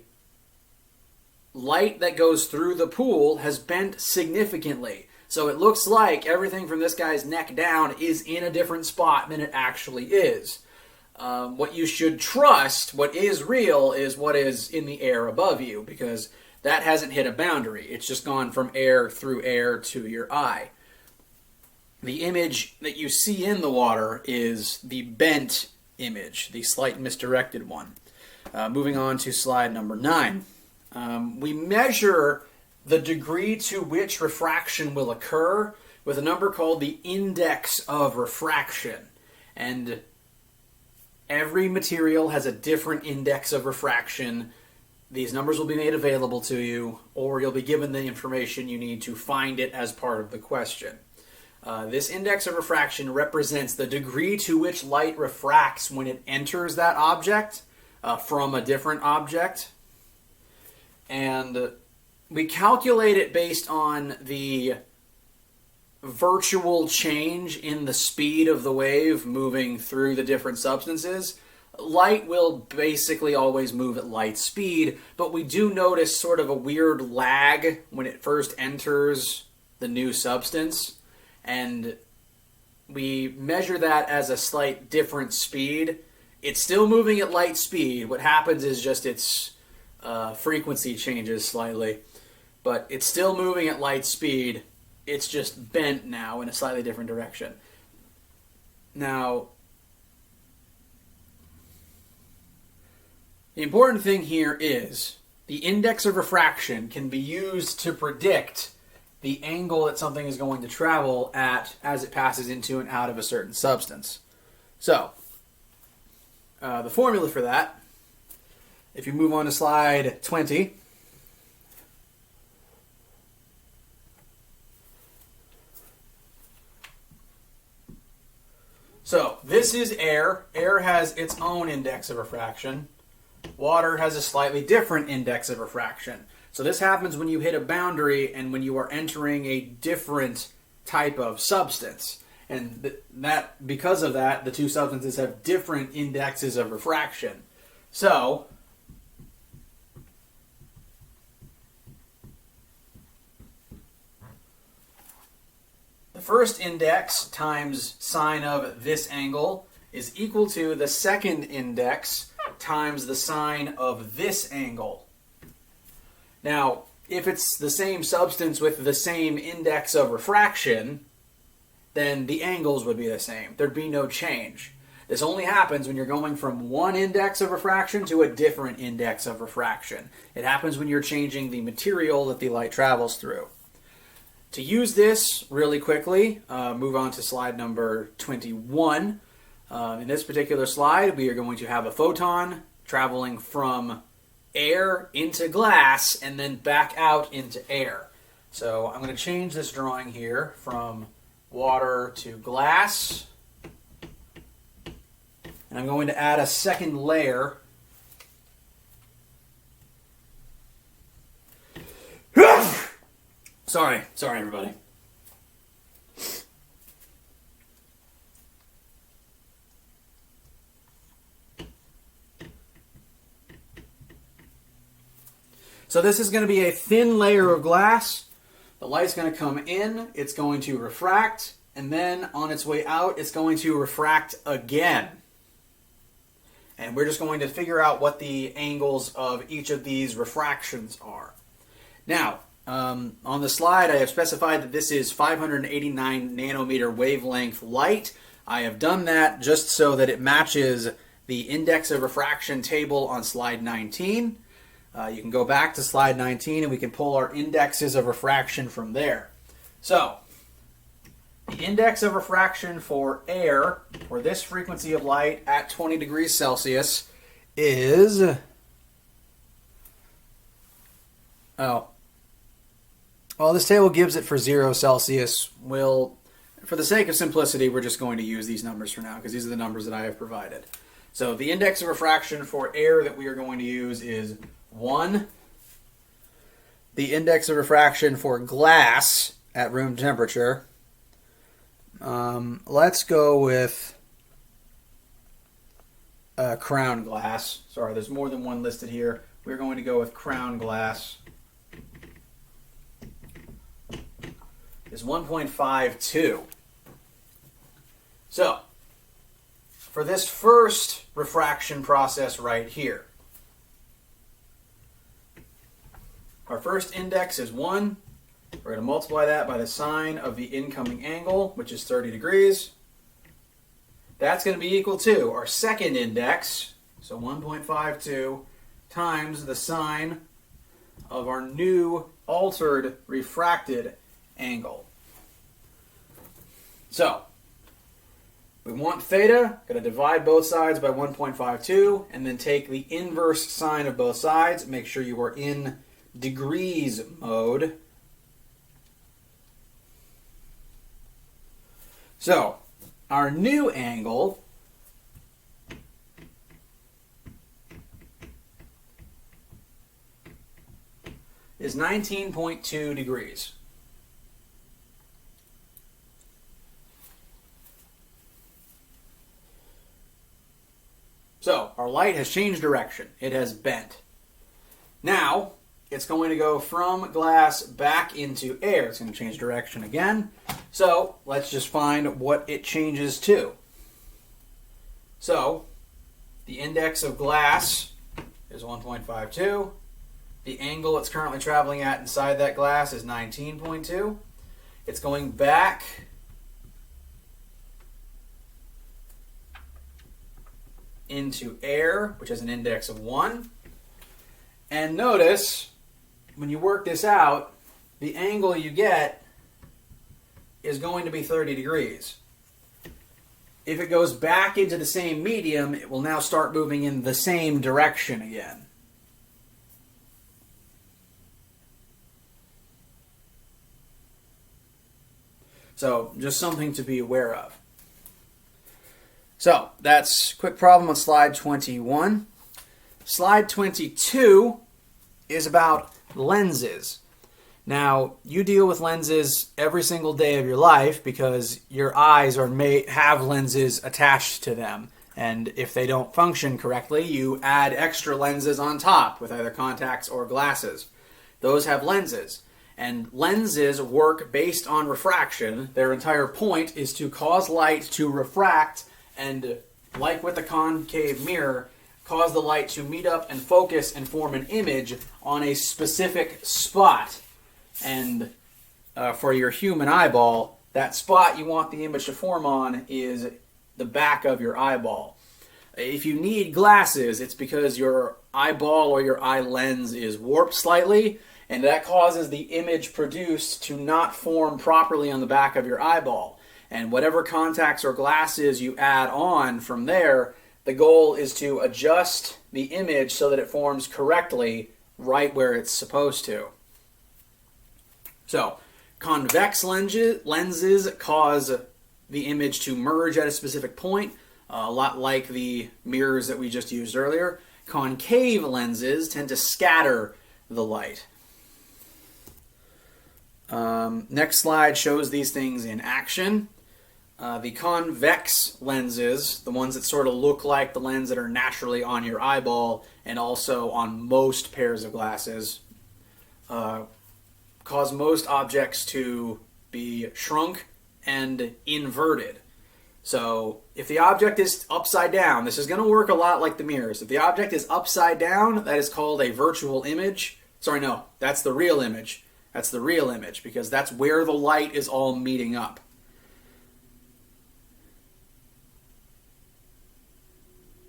light that goes through the pool has bent significantly. So it looks like everything from this guy's neck down is in a different spot than it actually is. What you should trust, what is real, is what is in the air above you, because that hasn't hit a boundary. It's just gone from air through air to your eye. The image that you see in the water is the bent image, the slight misdirected one. Moving on to slide number 9. We measure the degree to which refraction will occur with a number called the index of refraction. And every material has a different index of refraction. These numbers will be made available to you, or you'll be given the information you need to find it as part of the question. This index of refraction represents the degree to which light refracts when it enters that object from a different object. And we calculate it based on the virtual change in the speed of the wave moving through the different substances. Light will basically always move at light speed, but we do notice sort of a weird lag when it first enters the new substance, and we measure that as a slight different speed. It's still moving at light speed. What happens is just its frequency changes slightly, but it's still moving at light speed. It's just bent now in a slightly different direction. Now, the important thing here is the index of refraction can be used to predict the angle that something is going to travel at as it passes into and out of a certain substance. So, the formula for that, if you move on to slide 20, so this is air. Air has its own index of refraction. Water has a slightly different index of refraction. So this happens when you hit a boundary and when you are entering a different type of substance. And that, because of that, the two substances have different indexes of refraction. So, the first index times sine of this angle is equal to the second index times the sine of this angle. Now, if it's the same substance with the same index of refraction, then the angles would be the same. There'd be no change. This only happens when you're going from one index of refraction to a different index of refraction. It happens when you're changing the material that the light travels through. to use this really quickly, move on to slide number 21. In this particular slide, we are going to have a photon traveling from air into glass and then back out into air. So I'm going to change this drawing here from water to glass. And I'm going to add a second layer. Sorry everybody. So this is going to be a thin layer of glass. The light's going to come in, it's going to refract, and then on its way out, it's going to refract again. And we're just going to figure out what the angles of each of these refractions are. Now, on the slide, I have specified that this is 589 nanometer wavelength light. I have done that just so that it matches the index of refraction table on slide 19. You can go back to slide 19 and we can pull our indexes of refraction from there. So, the index of refraction for air, for this frequency of light at 20 degrees Celsius, is... Well, this table gives it for 0 Celsius. For the sake of simplicity, we're just going to use these numbers for now because these are the numbers that I have provided. So the index of refraction for air that we are going to use is 1. The index of refraction for glass at room temperature, let's go with crown glass. Sorry, there's more than one listed here. We're going to go with crown glass. Is 1.52. So, for this first refraction process right here, our first index is 1. We're going to multiply that by the sine of the incoming angle, which is 30 degrees. That's going to be equal to our second index, so 1.52, times the sine of our new altered refracted angle. So, we want theta, going to divide both sides by 1.52, and then take the inverse sine of both sides. Make sure you are in degrees mode. So, our new angle is 19.2 degrees. So, our light has changed direction. It has bent. Now, it's going to go from glass back into air. It's going to change direction again. So, let's just find what it changes to. So, the index of glass is 1.52. The angle it's currently traveling at inside that glass is 19.2. It's going back into air, which has an index of 1. And notice, when you work this out, the angle you get is going to be 30 degrees. If it goes back into the same medium, it will now start moving in the same direction again. So, just something to be aware of. So, that's a quick problem on slide 21. Slide 22 is about lenses. Now, you deal with lenses every single day of your life because your eyes have lenses attached to them. And if they don't function correctly, you add extra lenses on top with either contacts or glasses. Those have lenses. And lenses work based on refraction. Their entire point is to cause light to refract and, like with the concave mirror, cause the light to meet up and focus and form an image on a specific spot. And for your human eyeball, that spot you want the image to form on is the back of your eyeball. If you need glasses, it's because your eyeball or your eye lens is warped slightly, And that causes the image produced to not form properly on the back of your eyeball. And whatever contacts or glasses you add on from there, the goal is to adjust the image so that it forms correctly right where it's supposed to. So, convex lenses cause the image to merge at a specific point, a lot like the mirrors that we just used earlier. Concave lenses tend to scatter the light. Next slide shows these things in action. The convex lenses, the ones that sort of look like the lens that are naturally on your eyeball and also on most pairs of glasses, cause most objects to be shrunk and inverted. So if the object is upside down, this is going to work a lot like the mirrors. If the object is upside down, that is called a virtual image. Sorry, no, that's the real image. That's the real image because that's where the light is all meeting up.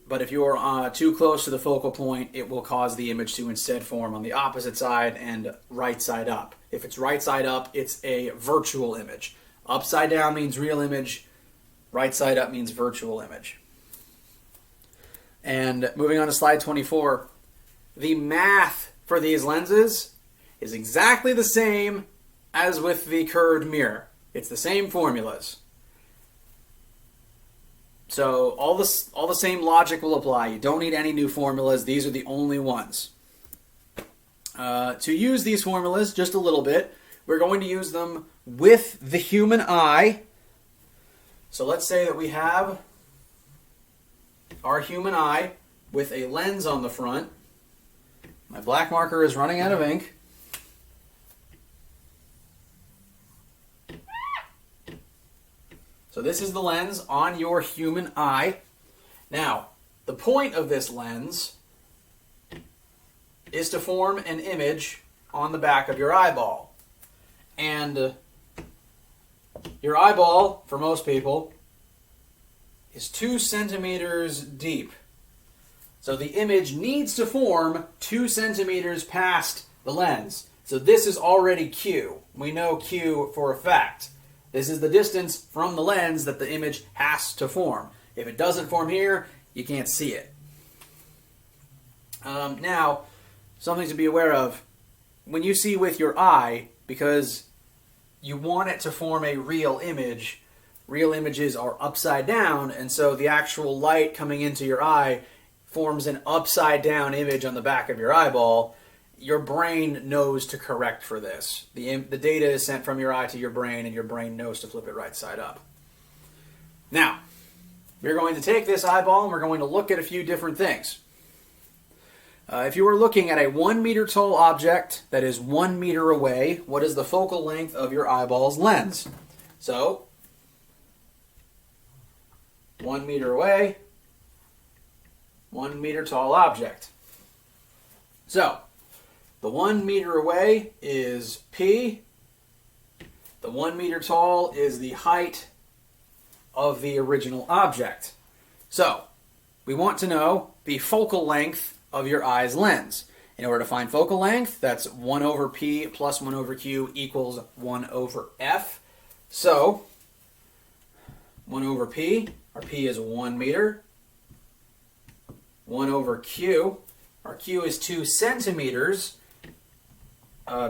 But if you're too close to the focal point, it will cause the image to instead form on the opposite side and right side up. If it's right side up, it's a virtual image. Upside down means real image. Right side up means virtual image. And moving on to slide 24, the math for these lenses is exactly the same as with the curved mirror. It's the same formulas. So all the same logic will apply. You don't need any new formulas. These are the only ones. To use these formulas just a little bit, we're going to use them with the human eye. So let's say that we have our human eye with a lens on the front. My black marker is running out of ink. So this is the lens on your human eye. Now, the point of this lens is to form an image on the back of your eyeball. And your eyeball, for most people, is 2 centimeters deep. So the image needs to form 2 centimeters past the lens. So this is already Q. We know Q for a fact. This is the distance from the lens that the image has to form. If it doesn't form here, you can't see it. Now, something to be aware of. When you see with your eye, because you want it to form a real image, real images are upside down, and so the actual light coming into your eye forms an upside down image on the back of your eyeball. Your brain knows to correct for this. The data is sent from your eye to your brain, and your brain knows to flip it right side up. Now, we're going to take this eyeball and we're going to look at a few different things. If you were looking at a 1 meter tall object that is 1 meter away, what is the focal length of your eyeball's lens? So, 1 meter away, 1 meter tall object. So, the 1 meter away is P. The 1 meter tall is the height of the original object. So, we want to know the focal length of your eye's lens. In order to find focal length, that's 1 over P plus 1 over Q equals 1 over F. So, 1 over P, our P is 1 meter. 1 over Q, our Q is 2 centimeters.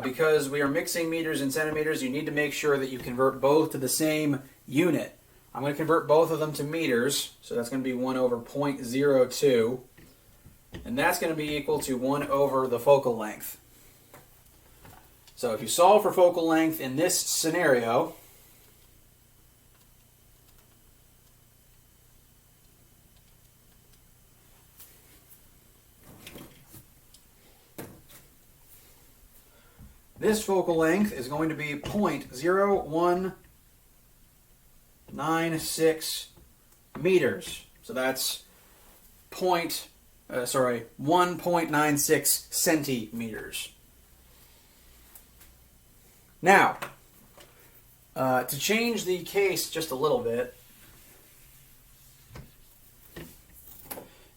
Because we are mixing meters and centimeters, you need to make sure that you convert both to the same unit. I'm going to convert both of them to meters, so that's going to be 1 over 0.02, and that's going to be equal to 1 over the focal length. So if you solve for focal length in this scenario, this focal length is going to be 0.0196 meters. So that's 1.96 centimeters. Now, to change the case just a little bit,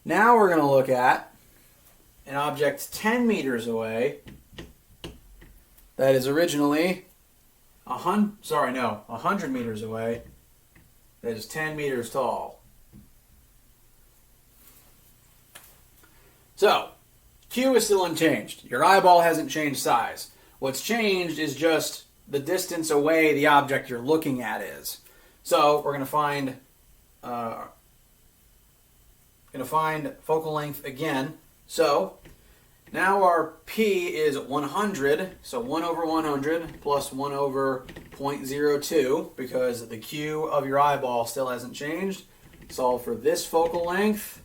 now we're going to look at an object 10 meters away that is originally 100 meters away, that is 10 meters tall. So, Q is still unchanged. Your eyeball hasn't changed size. What's changed is just the distance away the object you're looking at is. So, we're going to find focal length again. So, now our P is 100, so 1 over 100 plus 1 over 0.02, because the Q of your eyeball still hasn't changed. Solve for this focal length.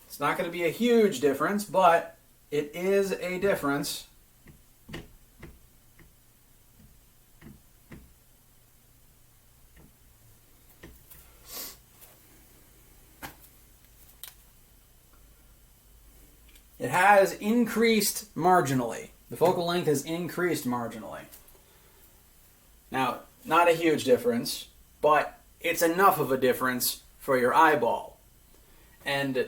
It's not going to be a huge difference, but it is a difference. It has increased marginally. The focal length has increased marginally. Now, not a huge difference, but it's enough of a difference for your eyeball. And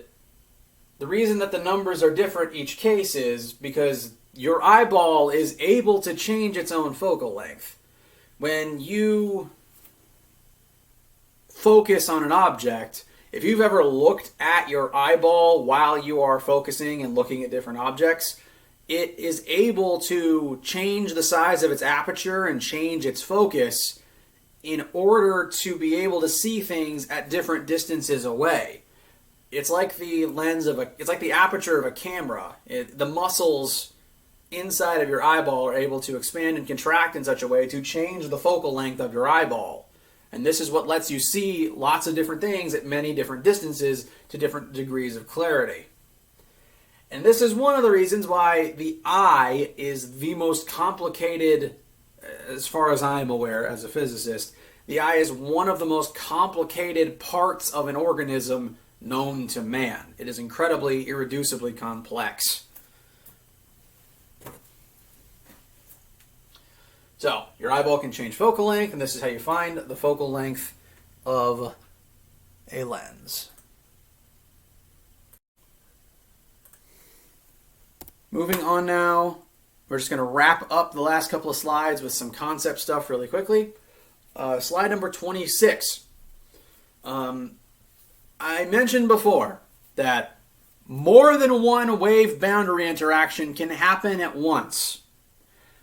the reason that the numbers are different each case is because your eyeball is able to change its own focal length. When you focus on an object, if you've ever looked at your eyeball while you are focusing and looking at different objects, it is able to change the size of its aperture and change its focus in order to be able to see things at different distances away. It's like the it's like the aperture of a camera. The muscles inside of your eyeball are able to expand and contract in such a way to change the focal length of your eyeball. And this is what lets you see lots of different things at many different distances to different degrees of clarity. And this is one of the reasons why the eye is the most complicated, as far as I'm aware as a physicist, the eye is one of the most complicated parts of an organism known to man. It is incredibly, irreducibly complex. So, your eyeball can change focal length, and this is how you find the focal length of a lens. Moving on now, we're just going to wrap up the last couple of slides with some concept stuff really quickly. Slide number 26. I mentioned before that more than one wave boundary interaction can happen at once.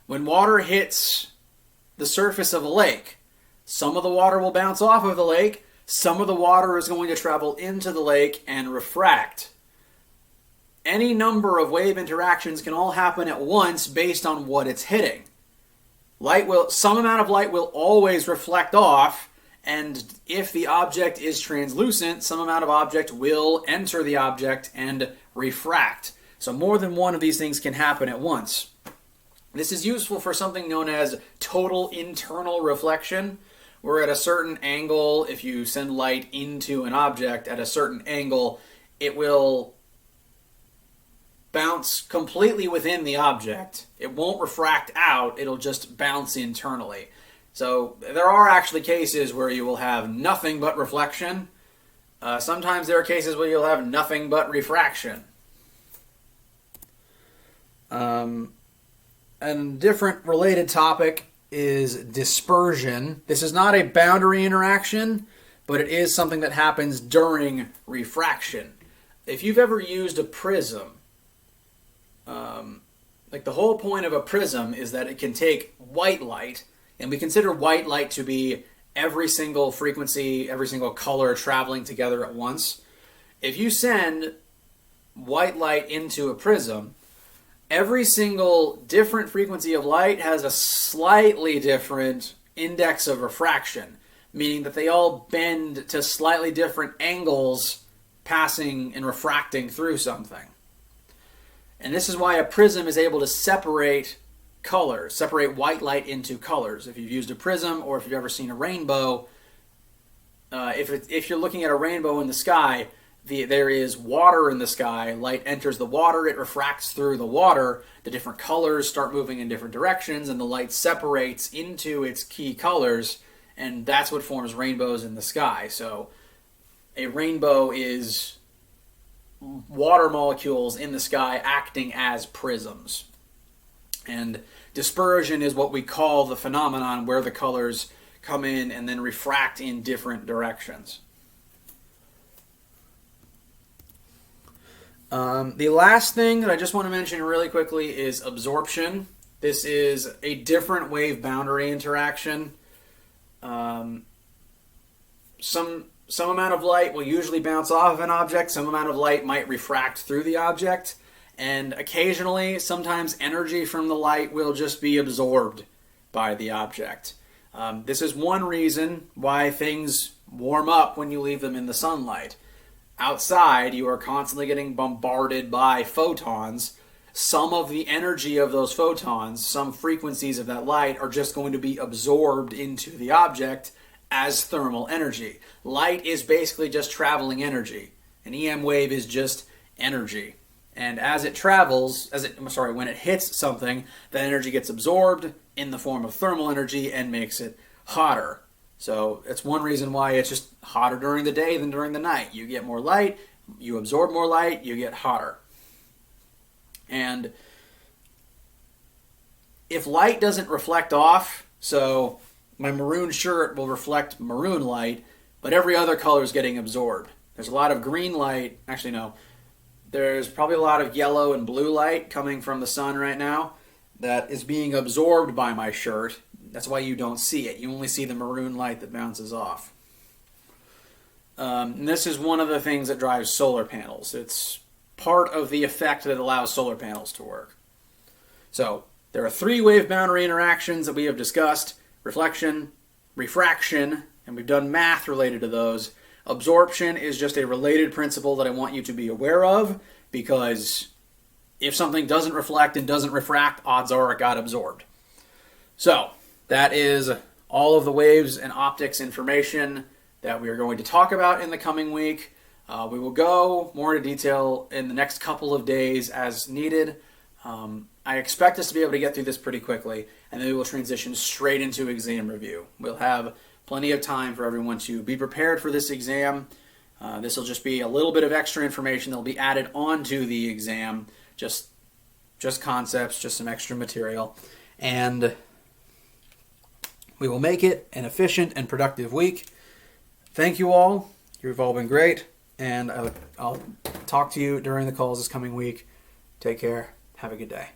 When water hits the surface of a lake, some of the water will bounce off of the lake, some of the water is going to travel into the lake and refract. Any number of wave interactions can all happen at once based on what it's hitting. Some amount of light will always reflect off, and if the object is translucent, some amount of object will enter the object and refract. So more than one of these things can happen at once. This is useful for something known as total internal reflection, where at a certain angle, if you send light into an object at a certain angle, it will bounce completely within the object. It won't refract out, it'll just bounce internally. So there are actually cases where you will have nothing but reflection. Sometimes there are cases where you'll have nothing but refraction. And a different related topic is dispersion. This is not a boundary interaction, but it is something that happens during refraction. If you've ever used a prism, like the whole point of a prism is that it can take white light, and we consider white light to be every single frequency, every single color traveling together at once. If you send white light into a prism, every single different frequency of light has a slightly different index of refraction, meaning that they all bend to slightly different angles passing and refracting through something. And this is why a prism is able to separate colors, separate white light into colors. If you've used a prism or if you've ever seen a rainbow, if you're looking at a rainbow in the sky, there is water in the sky, light enters the water, it refracts through the water, the different colors start moving in different directions, and the light separates into its key colors, and that's what forms rainbows in the sky. So a rainbow is water molecules in the sky acting as prisms. And dispersion is what we call the phenomenon where the colors come in and then refract in different directions. The last thing that I just want to mention really quickly is absorption. This is a different wave boundary interaction. Some amount of light will usually bounce off of an object. Some amount of light might refract through the object. And occasionally, sometimes energy from the light will just be absorbed by the object. This is one reason why things warm up when you leave them in the sunlight. Outside, you are constantly getting bombarded by photons. Some of the energy of those photons, some frequencies of that light, are just going to be absorbed into the object as thermal energy. Light is basically just traveling energy. An EM wave is just energy. And as it travels, when it hits something, that energy gets absorbed in the form of thermal energy and makes it hotter. So it's one reason why it's just hotter during the day than during the night. You get more light, you absorb more light, you get hotter. And if light doesn't reflect off, so my maroon shirt will reflect maroon light, but every other color is getting absorbed. There's a lot of green light, actually no, there's probably a lot of yellow and blue light coming from the sun right now that is being absorbed by my shirt. That's why you don't see it. You only see the maroon light that bounces off. And this is one of the things that drives solar panels. It's part of the effect that allows solar panels to work. So there are 3 wave boundary interactions that we have discussed: reflection, refraction, and we've done math related to those. Absorption is just a related principle that I want you to be aware of, because if something doesn't reflect and doesn't refract, odds are it got absorbed. So that is all of the waves and optics information that we are going to talk about in the coming week. We will go more into detail in the next couple of days as needed. I expect us to be able to get through this pretty quickly, and then we will transition straight into exam review. We'll have plenty of time for everyone to be prepared for this exam. This will just be a little bit of extra information that will be added onto the exam, just concepts, just some extra material. And we will make it an efficient and productive week. Thank you all. You've all been great. And I'll talk to you during the calls this coming week. Take care. Have a good day.